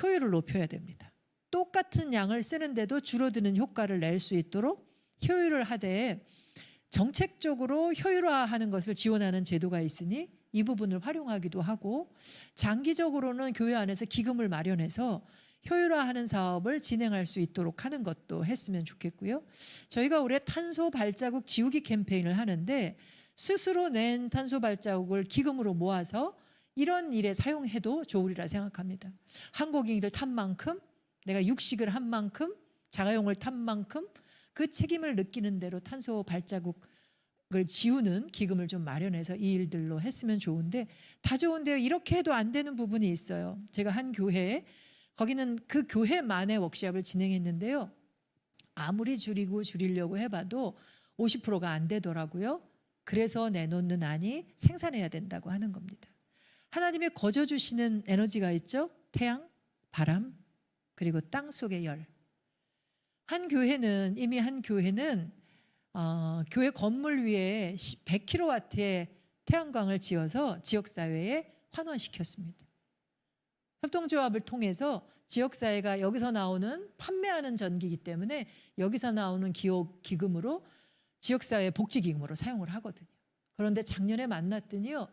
효율을 높여야 됩니다. 똑같은 양을 쓰는데도 줄어드는 효과를 낼 수 있도록 효율을 하되 정책적으로 효율화하는 것을 지원하는 제도가 있으니 이 부분을 활용하기도 하고 장기적으로는 교회 안에서 기금을 마련해서 효율화하는 사업을 진행할 수 있도록 하는 것도 했으면 좋겠고요. 저희가 올해 탄소 발자국 지우기 캠페인을 하는데 스스로 낸 탄소 발자국을 기금으로 모아서 이런 일에 사용해도 좋으리라 생각합니다. 한국인을 탄 만큼 내가 육식을 한 만큼 자가용을 탄 만큼 그 책임을 느끼는 대로 탄소 발자국을 지우는 기금을 좀 마련해서 이 일들로 했으면 좋은데 다 좋은데요. 이렇게 해도 안 되는 부분이 있어요. 제가 한 교회에 거기는 그 교회만의 워크숍을 진행했는데요. 아무리 줄이려고 해봐도 50%가 안 되더라고요. 그래서 내놓는 안이 생산해야 된다고 하는 겁니다. 하나님이 거저 주시는 에너지가 있죠. 태양, 바람, 그리고 땅 속의 열. 이미 한 교회는 교회 건물 위에 100kW의 태양광을 지어서 지역사회에 환원시켰습니다. 협동조합을 통해서 지역사회가 여기서 나오는 판매하는 전기이기 때문에 여기서 나오는 기금으로 지역사회 복지기금으로 사용을 하거든요. 그런데 작년에 만났더니요.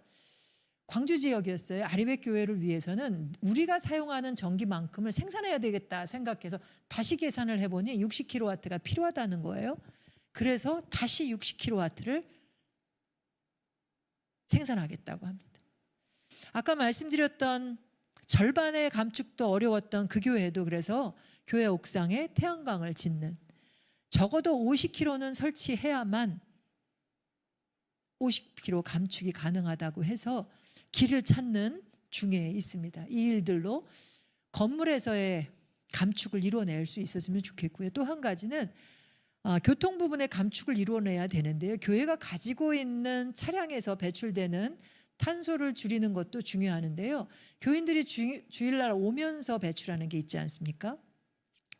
광주 지역이었어요. 아리백교회를 위해서는 우리가 사용하는 전기만큼을 생산해야 되겠다 생각해서 다시 계산을 해보니 60kW가 필요하다는 거예요. 그래서 다시 60kW를 생산하겠다고 합니다. 아까 말씀드렸던 절반의 감축도 어려웠던 그 교회도 그래서 교회 옥상에 태양광을 짓는, 적어도 50kW는 설치해야만 50kW 감축이 가능하다고 해서 길을 찾는 중에 있습니다. 이 일들로 건물에서의 감축을 이뤄낼 수 있었으면 좋겠고요. 또 한 가지는 교통 부분의 감축을 이뤄내야 되는데요. 교회가 가지고 있는 차량에서 배출되는 탄소를 줄이는 것도 중요하는데요. 교인들이 주일날 오면서 배출하는 게 있지 않습니까?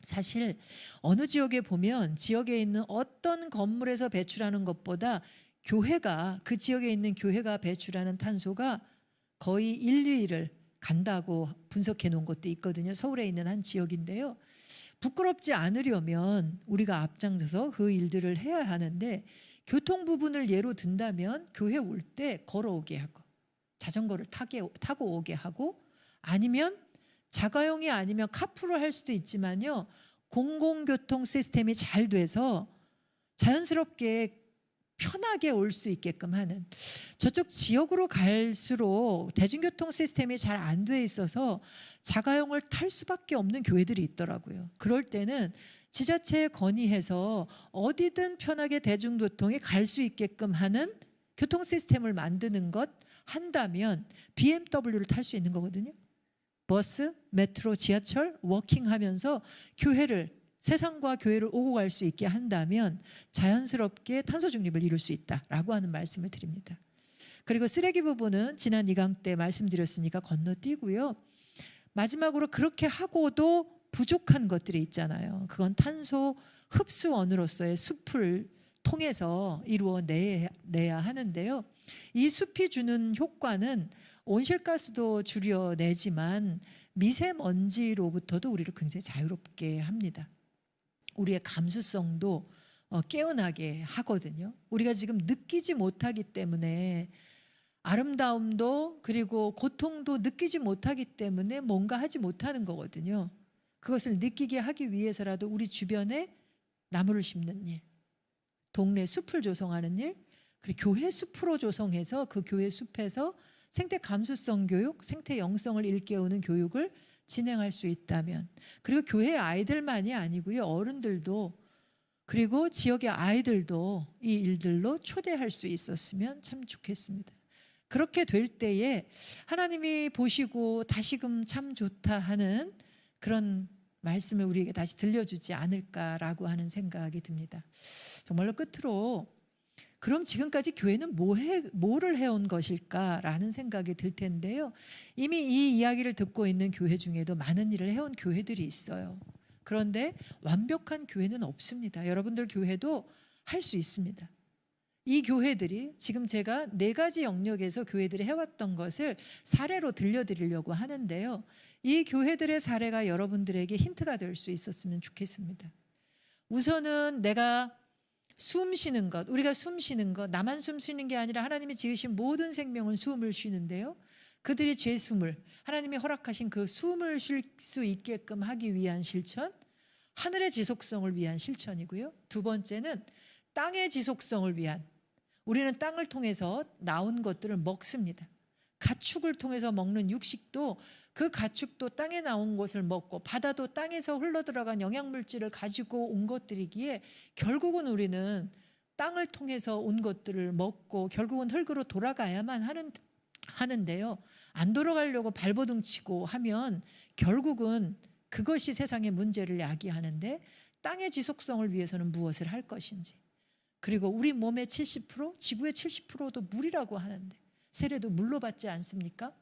사실 어느 지역에 보면 지역에 있는 어떤 건물에서 배출하는 것보다 교회가, 그 지역에 있는 교회가 배출하는 탄소가 거의 1, 2위를 간다고 분석해 놓은 것도 있거든요. 서울에 있는 한 지역인데요. 부끄럽지 않으려면 우리가 앞장서서 그 일들을 해야 하는데, 교통 부분을 예로 든다면 교회 올 때 걸어오게 하고 자전거를 타고 오게 하고, 아니면 자가용이 아니면 카풀을 할 수도 있지만요. 공공교통 시스템이 잘 돼서 자연스럽게 편하게 올 수 있게끔 하는, 저쪽 지역으로 갈수록 대중교통 시스템이 잘 안 돼 있어서 자가용을 탈 수밖에 없는 교회들이 있더라고요. 그럴 때는 지자체에 건의해서 어디든 편하게 대중교통에 갈 수 있게끔 하는 교통 시스템을 만드는 것 한다면 BMW를 탈 수 있는 거거든요. 버스, 메트로, 지하철 워킹하면서 세상과 교회를 오고 갈 수 있게 한다면 자연스럽게 탄소 중립을 이룰 수 있다라고 하는 말씀을 드립니다. 그리고 쓰레기 부분은 지난 2강 때 말씀드렸으니까 건너뛰고요. 마지막으로 그렇게 하고도 부족한 것들이 있잖아요. 그건 탄소 흡수원으로서의 숲을 통해서 이루어내야 하는데요. 이 숲이 주는 효과는 온실가스도 줄여내지만 미세먼지로부터도 우리를 굉장히 자유롭게 합니다. 우리의 감수성도 깨어나게 하거든요. 우리가 지금 느끼지 못하기 때문에, 아름다움도 그리고 고통도 느끼지 못하기 때문에 뭔가 하지 못하는 거거든요. 그것을 느끼게 하기 위해서라도 우리 주변에 나무를 심는 일, 동네 숲을 조성하는 일, 그리고 교회 숲으로 조성해서 그 교회 숲에서 생태 감수성 교육, 생태 영성을 일깨우는 교육을 진행할 수 있다면, 그리고 교회 아이들만이 아니고요, 어른들도 그리고 지역의 아이들도 이 일들로 초대할 수 있었으면 참 좋겠습니다. 그렇게 될 때에 하나님이 보시고 다시금 참 좋다 하는 그런 말씀을 우리에게 다시 들려주지 않을까라고 하는 생각이 듭니다. 정말로 끝으로, 그럼 지금까지 교회는 뭐를 해온 것일까라는 생각이 들 텐데요. 이미 이 이야기를 듣고 있는 교회 중에도 많은 일을 해온 교회들이 있어요. 그런데 완벽한 교회는 없습니다. 여러분들 교회도 할 수 있습니다. 이 교회들이 지금 제가 4가지 영역에서 교회들이 해왔던 것을 사례로 들려드리려고 하는데요. 이 교회들의 사례가 여러분들에게 힌트가 될 수 있었으면 좋겠습니다. 우선은 내가 숨 쉬는 것, 우리가 숨 쉬는 것, 나만 숨 쉬는 게 아니라 하나님이 지으신 모든 생명은 숨을 쉬는데요. 그들이 제 숨을, 하나님이 허락하신 그 숨을 쉴 수 있게끔 하기 위한 실천, 하늘의 지속성을 위한 실천이고요. 2번째는 땅의 지속성을 위한, 우리는 땅을 통해서 나온 것들을 먹습니다. 가축을 통해서 먹는 육식도, 그 가축도 땅에 나온 것을 먹고, 바다도 땅에서 흘러들어간 영양물질을 가지고 온 것들이기에 결국은 우리는 땅을 통해서 온 것들을 먹고 결국은 흙으로 돌아가야만 하는데요. 안 돌아가려고 발버둥 치고 하면 결국은 그것이 세상의 문제를 야기하는데, 땅의 지속성을 위해서는 무엇을 할 것인지, 그리고 우리 몸의 70%, 지구의 70%도 물이라고 하는데 세례도 물로 받지 않습니까?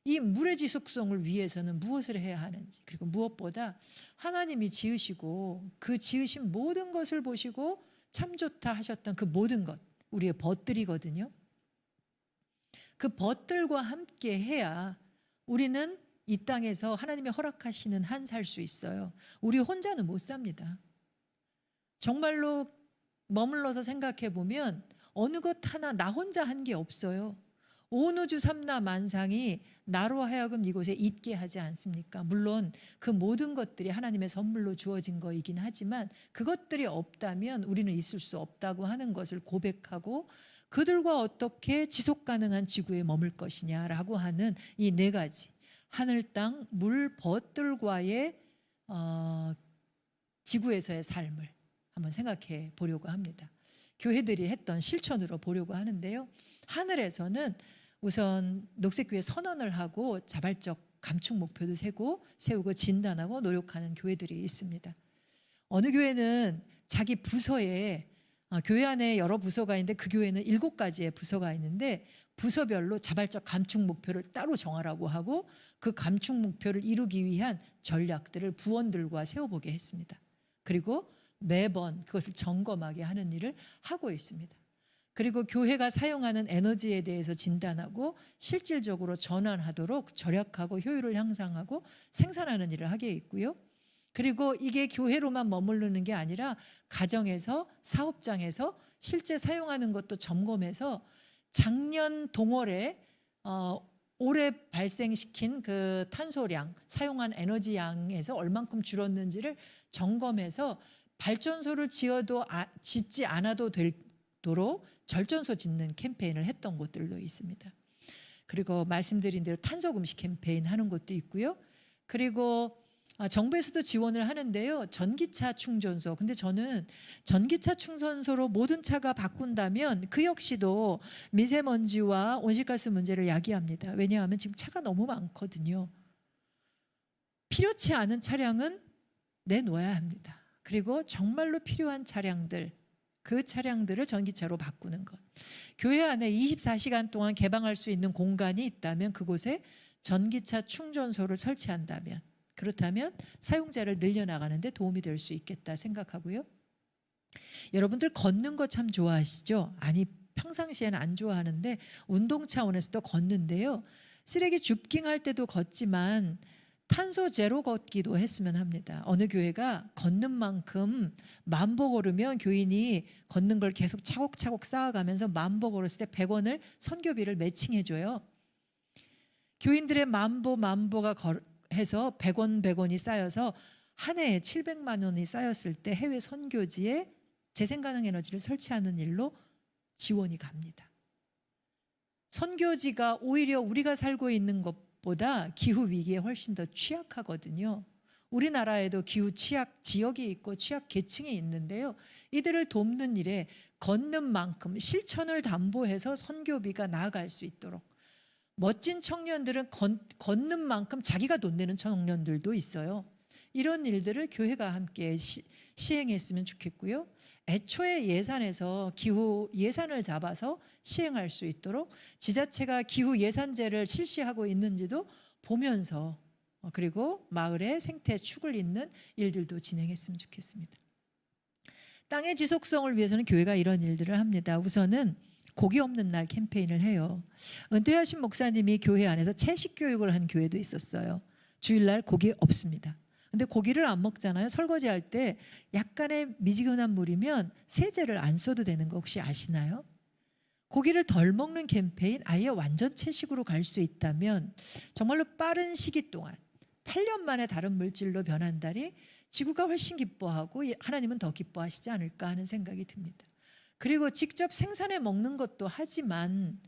이 물의 지속성을 위해서는 무엇을 해야 하는지, 그리고 무엇보다 하나님이 지으시고 그 지으신 모든 것을 보시고 참 좋다 하셨던 그 모든 것, 우리의 벗들이거든요. 그 벗들과 함께 해야 우리는 이 땅에서 하나님이 허락하시는 한 살 수 있어요. 우리 혼자는 못 삽니다. 정말로 머물러서 생각해 보면 어느 것 하나 나 혼자 한 게 없어요. 온 우주 삼라 만상이 나로 하여금 이곳에 있게 하지 않습니까? 물론 그 모든 것들이 하나님의 선물로 주어진 거이긴 하지만 그것들이 없다면 우리는 있을 수 없다고 하는 것을 고백하고 그들과 어떻게 지속 가능한 지구에 머물 것이냐라고 하는 이 네 가지 하늘, 땅, 물, 벗들과의 지구에서의 삶을 한번 생각해 보려고 합니다. 교회들이 했던 실천으로 보려고 하는데요. 하늘에서는 우선 녹색교회 선언을 하고 자발적 감축 목표도 세우고 진단하고 노력하는 교회들이 있습니다. 어느 교회는 자기 부서에 교회 안에 여러 부서가 있는데 그 교회는 7가지의 부서가 있는데 부서별로 자발적 감축 목표를 따로 정하라고 하고 그 감축 목표를 이루기 위한 전략들을 부원들과 세워보게 했습니다. 그리고 매번 그것을 점검하게 하는 일을 하고 있습니다. 그리고 교회가 사용하는 에너지에 대해서 진단하고 실질적으로 전환하도록 절약하고 효율을 향상하고 생산하는 일을 하게 있고요. 그리고 이게 교회로만 머무르는 게 아니라 가정에서 사업장에서 실제 사용하는 것도 점검해서 작년 동월에 올해 발생시킨 그 탄소량, 사용한 에너지 양에서 얼만큼 줄었는지를 점검해서 발전소를 짓지 않아도 되도록 절전소 짓는 캠페인을 했던 곳들도 있습니다. 그리고 말씀드린 대로 탄소 금식 캠페인 하는 곳도 있고요. 그리고 정부에서도 지원을 하는데요. 전기차 충전소. 근데 저는 전기차 충전소로 모든 차가 바꾼다면 그 역시도 미세먼지와 온실가스 문제를 야기합니다. 왜냐하면 지금 차가 너무 많거든요. 필요치 않은 차량은 내놓아야 합니다. 그리고 정말로 필요한 차량들, 그 차량들을 전기차로 바꾸는 것. 교회 안에 24시간 동안 개방할 수 있는 공간이 있다면 그곳에 전기차 충전소를 설치한다면, 그렇다면 사용자를 늘려나가는 데 도움이 될 수 있겠다 생각하고요. 여러분들 걷는 거 참 좋아하시죠? 아니, 평상시에는 안 좋아하는데 운동 차원에서도 걷는데요. 쓰레기 줍깅할 때도 걷지만 탄소 제로 걷기도 했으면 합니다. 어느 교회가 걷는 만큼 만보 걸으면 교인이 걷는 걸 계속 차곡차곡 쌓아가면서 만보 걸었을 때 100원을 선교비를 매칭해줘요. 교인들의 만보가 해서 100원이 쌓여서 한 해에 700만 원이 쌓였을 때 해외 선교지에 재생가능 에너지를 설치하는 일로 지원이 갑니다. 선교지가 오히려 우리가 살고 있는 것보다 기후 위기에 훨씬 더 취약하거든요. 우리나라에도 기후 취약 지역이 있고 취약 계층이 있는데요. 이들을 돕는 일에 걷는 만큼 실천을 담보해서 선교비가 나아갈 수 있도록 멋진 청년들은 걷는 만큼 자기가 돈 내는 청년들도 있어요. 이런 일들을 교회가 함께 시행했으면 좋겠고요. 애초에 예산에서 기후 예산을 잡아서 시행할 수 있도록 지자체가 기후 예산제를 실시하고 있는지도 보면서 그리고 마을의 생태 축을 잇는 일들도 진행했으면 좋겠습니다. 땅의 지속성을 위해서는 교회가 이런 일들을 합니다. 우선은 고기 없는 날 캠페인을 해요. 은퇴하신 목사님이 교회 안에서 채식 교육을 한 교회도 있었어요. 주일날 고기 없습니다. 근데 고기를 안 먹잖아요. 설거지할 때 약간의 미지근한 물이면 세제를 안 써도 되는 거 혹시 아시나요? 고기를 덜 먹는 캠페인, 아예 완전 채식으로 갈 수 있다면 정말로 빠른 시기 동안 8년 만에 다른 물질로 변한다니 지구가 훨씬 기뻐하고 하나님은 더 기뻐하시지 않을까 하는 생각이 듭니다. 그리고 직접 생산해 먹는 것도 하지만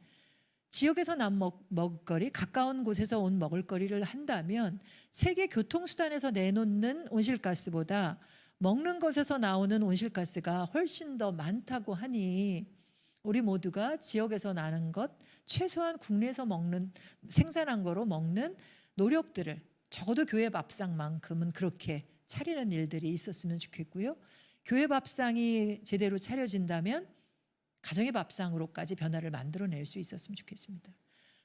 지역에서 난 먹을거리, 가까운 곳에서 온 먹을거리를 한다면 세계 교통수단에서 내놓는 온실가스보다 먹는 것에서 나오는 온실가스가 훨씬 더 많다고 하니 우리 모두가 지역에서 나는 것, 최소한 국내에서 생산한 거로 먹는 노력들을 적어도 교회 밥상만큼은 그렇게 차리는 일들이 있었으면 좋겠고요. 교회 밥상이 제대로 차려진다면 가정의 밥상으로까지 변화를 만들어낼 수 있었으면 좋겠습니다.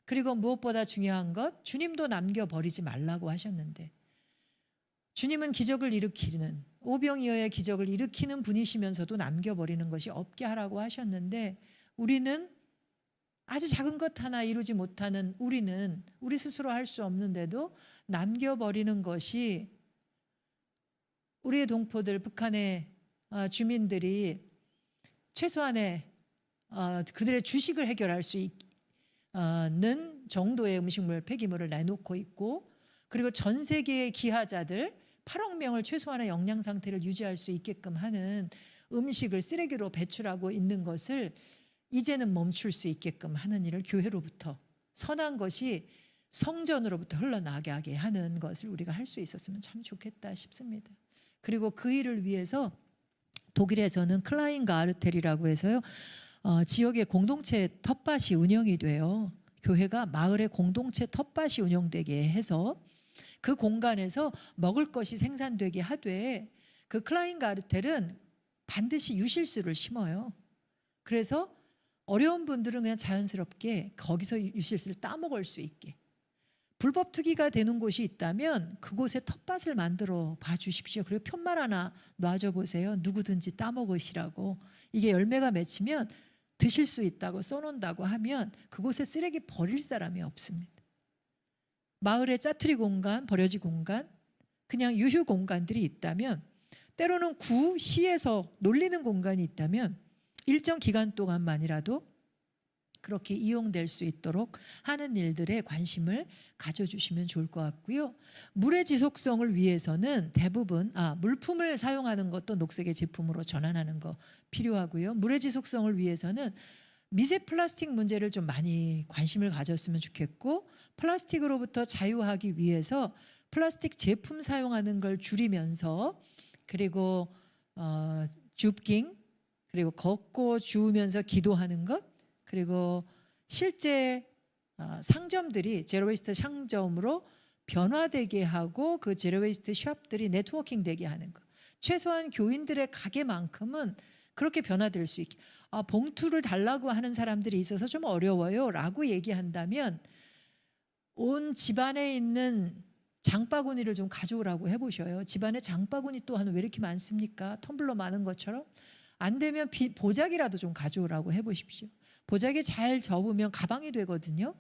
그리고 무엇보다 중요한 것, 주님도 남겨버리지 말라고 하셨는데 주님은 기적을 일으키는 오병이어의 기적을 일으키는 분이시면서도 남겨버리는 것이 없게 하라고 하셨는데 우리는 아주 작은 것 하나 이루지 못하는 우리는 우리 스스로 할 수 없는데도 남겨버리는 것이 우리의 동포들, 북한의 주민들이 최소한의 그들의 주식을 해결할 수 있는 정도의 음식물 폐기물을 내놓고 있고, 그리고 전 세계의 기하자들 8억 명을 최소한의 영양 상태를 유지할 수 있게끔 하는 음식을 쓰레기로 배출하고 있는 것을 이제는 멈출 수 있게끔 하는 일을 교회로부터, 선한 것이 성전으로부터 흘러나가게 하는 것을 우리가 할 수 있었으면 참 좋겠다 싶습니다. 그리고 그 일을 위해서 독일에서는 클라인가르텔이라고 해서요, 지역의 공동체 텃밭이 운영이 돼요. 교회가 마을의 공동체 텃밭이 운영되게 해서 그 공간에서 먹을 것이 생산되게 하되, 그 클라인가르텔은 반드시 유실수를 심어요. 그래서 어려운 분들은 그냥 자연스럽게 거기서 유실수를 따먹을 수 있게, 불법 투기가 되는 곳이 있다면 그곳에 텃밭을 만들어 봐 주십시오. 그리고 편말 하나 놔줘 보세요. 누구든지 따먹으시라고. 이게 열매가 맺히면 드실 수 있다고 써놓는다고 하면 그곳에 쓰레기 버릴 사람이 없습니다. 마을의 짜투리 공간, 버려지 공간, 그냥 유휴 공간들이 있다면, 때로는 구, 시에서 놀리는 공간이 있다면 일정 기간 동안만이라도 그렇게 이용될 수 있도록 하는 일들에 관심을 가져주시면 좋을 것 같고요. 물의 지속성을 위해서는 대부분 물품을 사용하는 것도 녹색의 제품으로 전환하는 거 필요하고요. 물의 지속성을 위해서는 미세 플라스틱 문제를 좀 많이 관심을 가졌으면 좋겠고, 플라스틱으로부터 자유하기 위해서 플라스틱 제품 사용하는 걸 줄이면서, 그리고 줍깅, 그리고 걷고 주우면서 기도하는 것, 그리고 실제 상점들이 제로웨이스트 상점으로 변화되게 하고 그 제로웨이스트 숍들이 네트워킹 되게 하는 것. 최소한 교인들의 가게만큼은 그렇게 변화될 수 있게. 봉투를 달라고 하는 사람들이 있어서 좀 어려워요 라고 얘기한다면 온 집안에 있는 장바구니를 좀 가져오라고 해보셔요. 집안에 장바구니 또한 왜 이렇게 많습니까? 텀블러 많은 것처럼. 안 되면 보자기라도 좀 가져오라고 해보십시오. 보자기 잘 접으면 가방이 되거든요.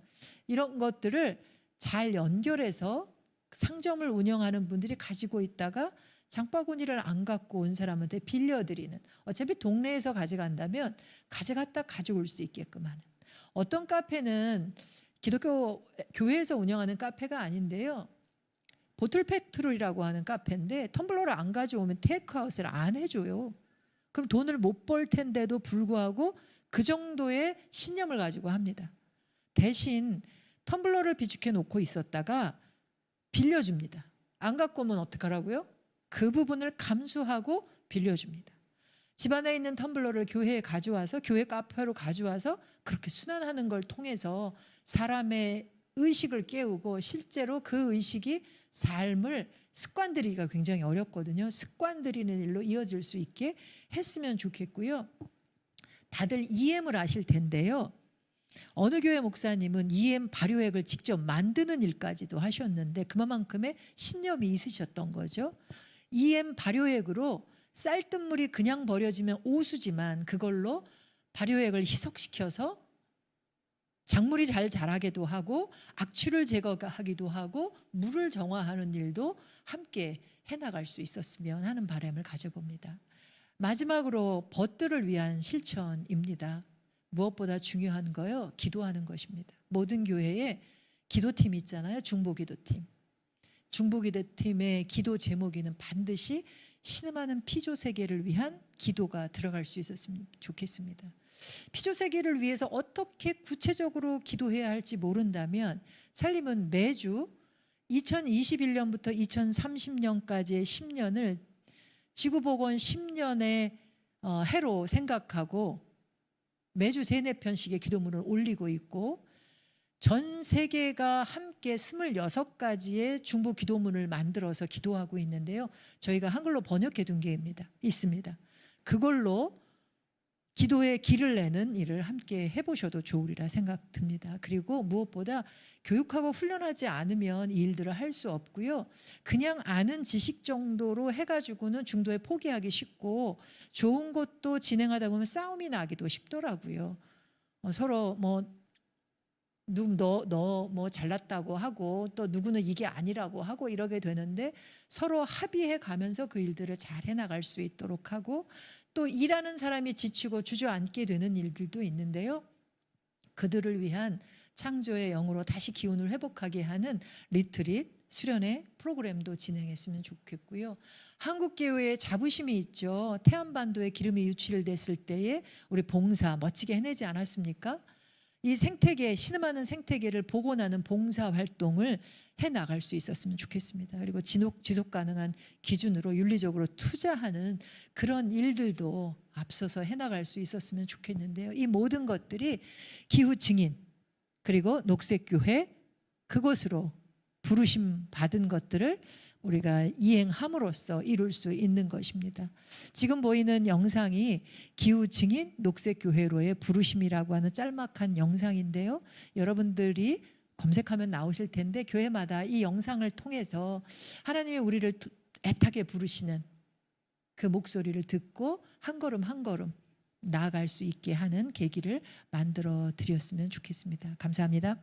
이런 것들을 잘 연결해서 상점을 운영하는 분들이 가지고 있다가 장바구니를 안 갖고 온 사람한테 빌려드리는, 어차피 동네에서 가져간다면 가져갔다 가져올 수 있게끔 하는. 어떤 카페는 기독교 교회에서 운영하는 카페가 아닌데요, 보틀 팩토리라고 하는 카페인데 텀블러를 안 가져오면 테이크아웃을 안 해줘요. 그럼 돈을 못 벌 텐데도 불구하고 그 정도의 신념을 가지고 합니다. 대신 텀블러를 비축해 놓고 있었다가 빌려줍니다. 안 갖고 오면 어떡하라고요? 그 부분을 감수하고 빌려줍니다. 집안에 있는 텀블러를 교회에 가져와서, 교회 카페로 가져와서 그렇게 순환하는 걸 통해서 사람의 의식을 깨우고, 실제로 그 의식이 삶을 습관들이기가 굉장히 어렵거든요. 습관들이는 일로 이어질 수 있게 했으면 좋겠고요. 다들 EM을 아실 텐데요. 어느 교회 목사님은 EM 발효액을 직접 만드는 일까지도 하셨는데 그만큼의 신념이 있으셨던 거죠. EM 발효액으로 쌀뜨물이 그냥 버려지면 오수지만 그걸로 발효액을 희석시켜서 작물이 잘 자라게도 하고 악취를 제거하기도 하고 물을 정화하는 일도 함께 해나갈 수 있었으면 하는 바람을 가져봅니다. 마지막으로 벗들을 위한 실천입니다. 무엇보다 중요한 거요, 기도하는 것입니다. 모든 교회에 기도팀이 있잖아요. 중보기도팀. 중보기도팀의 기도 제목에는 반드시 신음하는 피조 세계를 위한 기도가 들어갈 수 있었으면 좋겠습니다. 피조 세계를 위해서 어떻게 구체적으로 기도해야 할지 모른다면 살림은 매주 2021년부터 2030년까지의 10년을 지구복원 10년의 해로 생각하고 매주 3-4편씩의 기도문을 올리고 있고, 전 세계가 함께 26가지의 중보 기도문을 만들어서 기도하고 있는데요. 저희가 한글로 번역해 둔 게 있습니다. 그걸로 기도의 길을 내는 일을 함께 해보셔도 좋으리라 생각됩니다. 그리고 무엇보다 교육하고 훈련하지 않으면 이 일들을 할 수 없고요. 그냥 아는 지식 정도로 해가지고는 중도에 포기하기 쉽고, 좋은 것도 진행하다 보면 싸움이 나기도 쉽더라고요. 서로 너 뭐 잘났다고 하고 또 누구는 이게 아니라고 하고 이러게 되는데 서로 합의해 가면서 그 일들을 잘 해나갈 수 있도록 하고 또 일하는 사람이 지치고 주저앉게 되는 일들도 있는데요. 그들을 위한 창조의 영으로 다시 기운을 회복하게 하는 리트릿, 수련회 프로그램도 진행했으면 좋겠고요. 한국교회에 자부심이 있죠. 태안반도에 기름이 유출됐을 때에 우리 봉사 멋지게 해내지 않았습니까? 이 생태계, 신음하는 생태계를 복원하는 봉사 활동을 해나갈 수 있었으면 좋겠습니다. 그리고 지속 가능한 기준으로 윤리적으로 투자하는 그런 일들도 앞서서 해나갈 수 있었으면 좋겠는데요. 이 모든 것들이 기후 증인 그리고 녹색교회 그것으로 부르심 받은 것들을 우리가 이행함으로써 이룰 수 있는 것입니다. 지금 보이는 영상이 기후 증인 녹색교회로의 부르심이라고 하는 짤막한 영상인데요. 여러분들이 검색하면 나오실 텐데 교회마다 이 영상을 통해서 하나님이 우리를 애타게 부르시는 그 목소리를 듣고 한 걸음 한 걸음 나아갈 수 있게 하는 계기를 만들어 드렸으면 좋겠습니다. 감사합니다.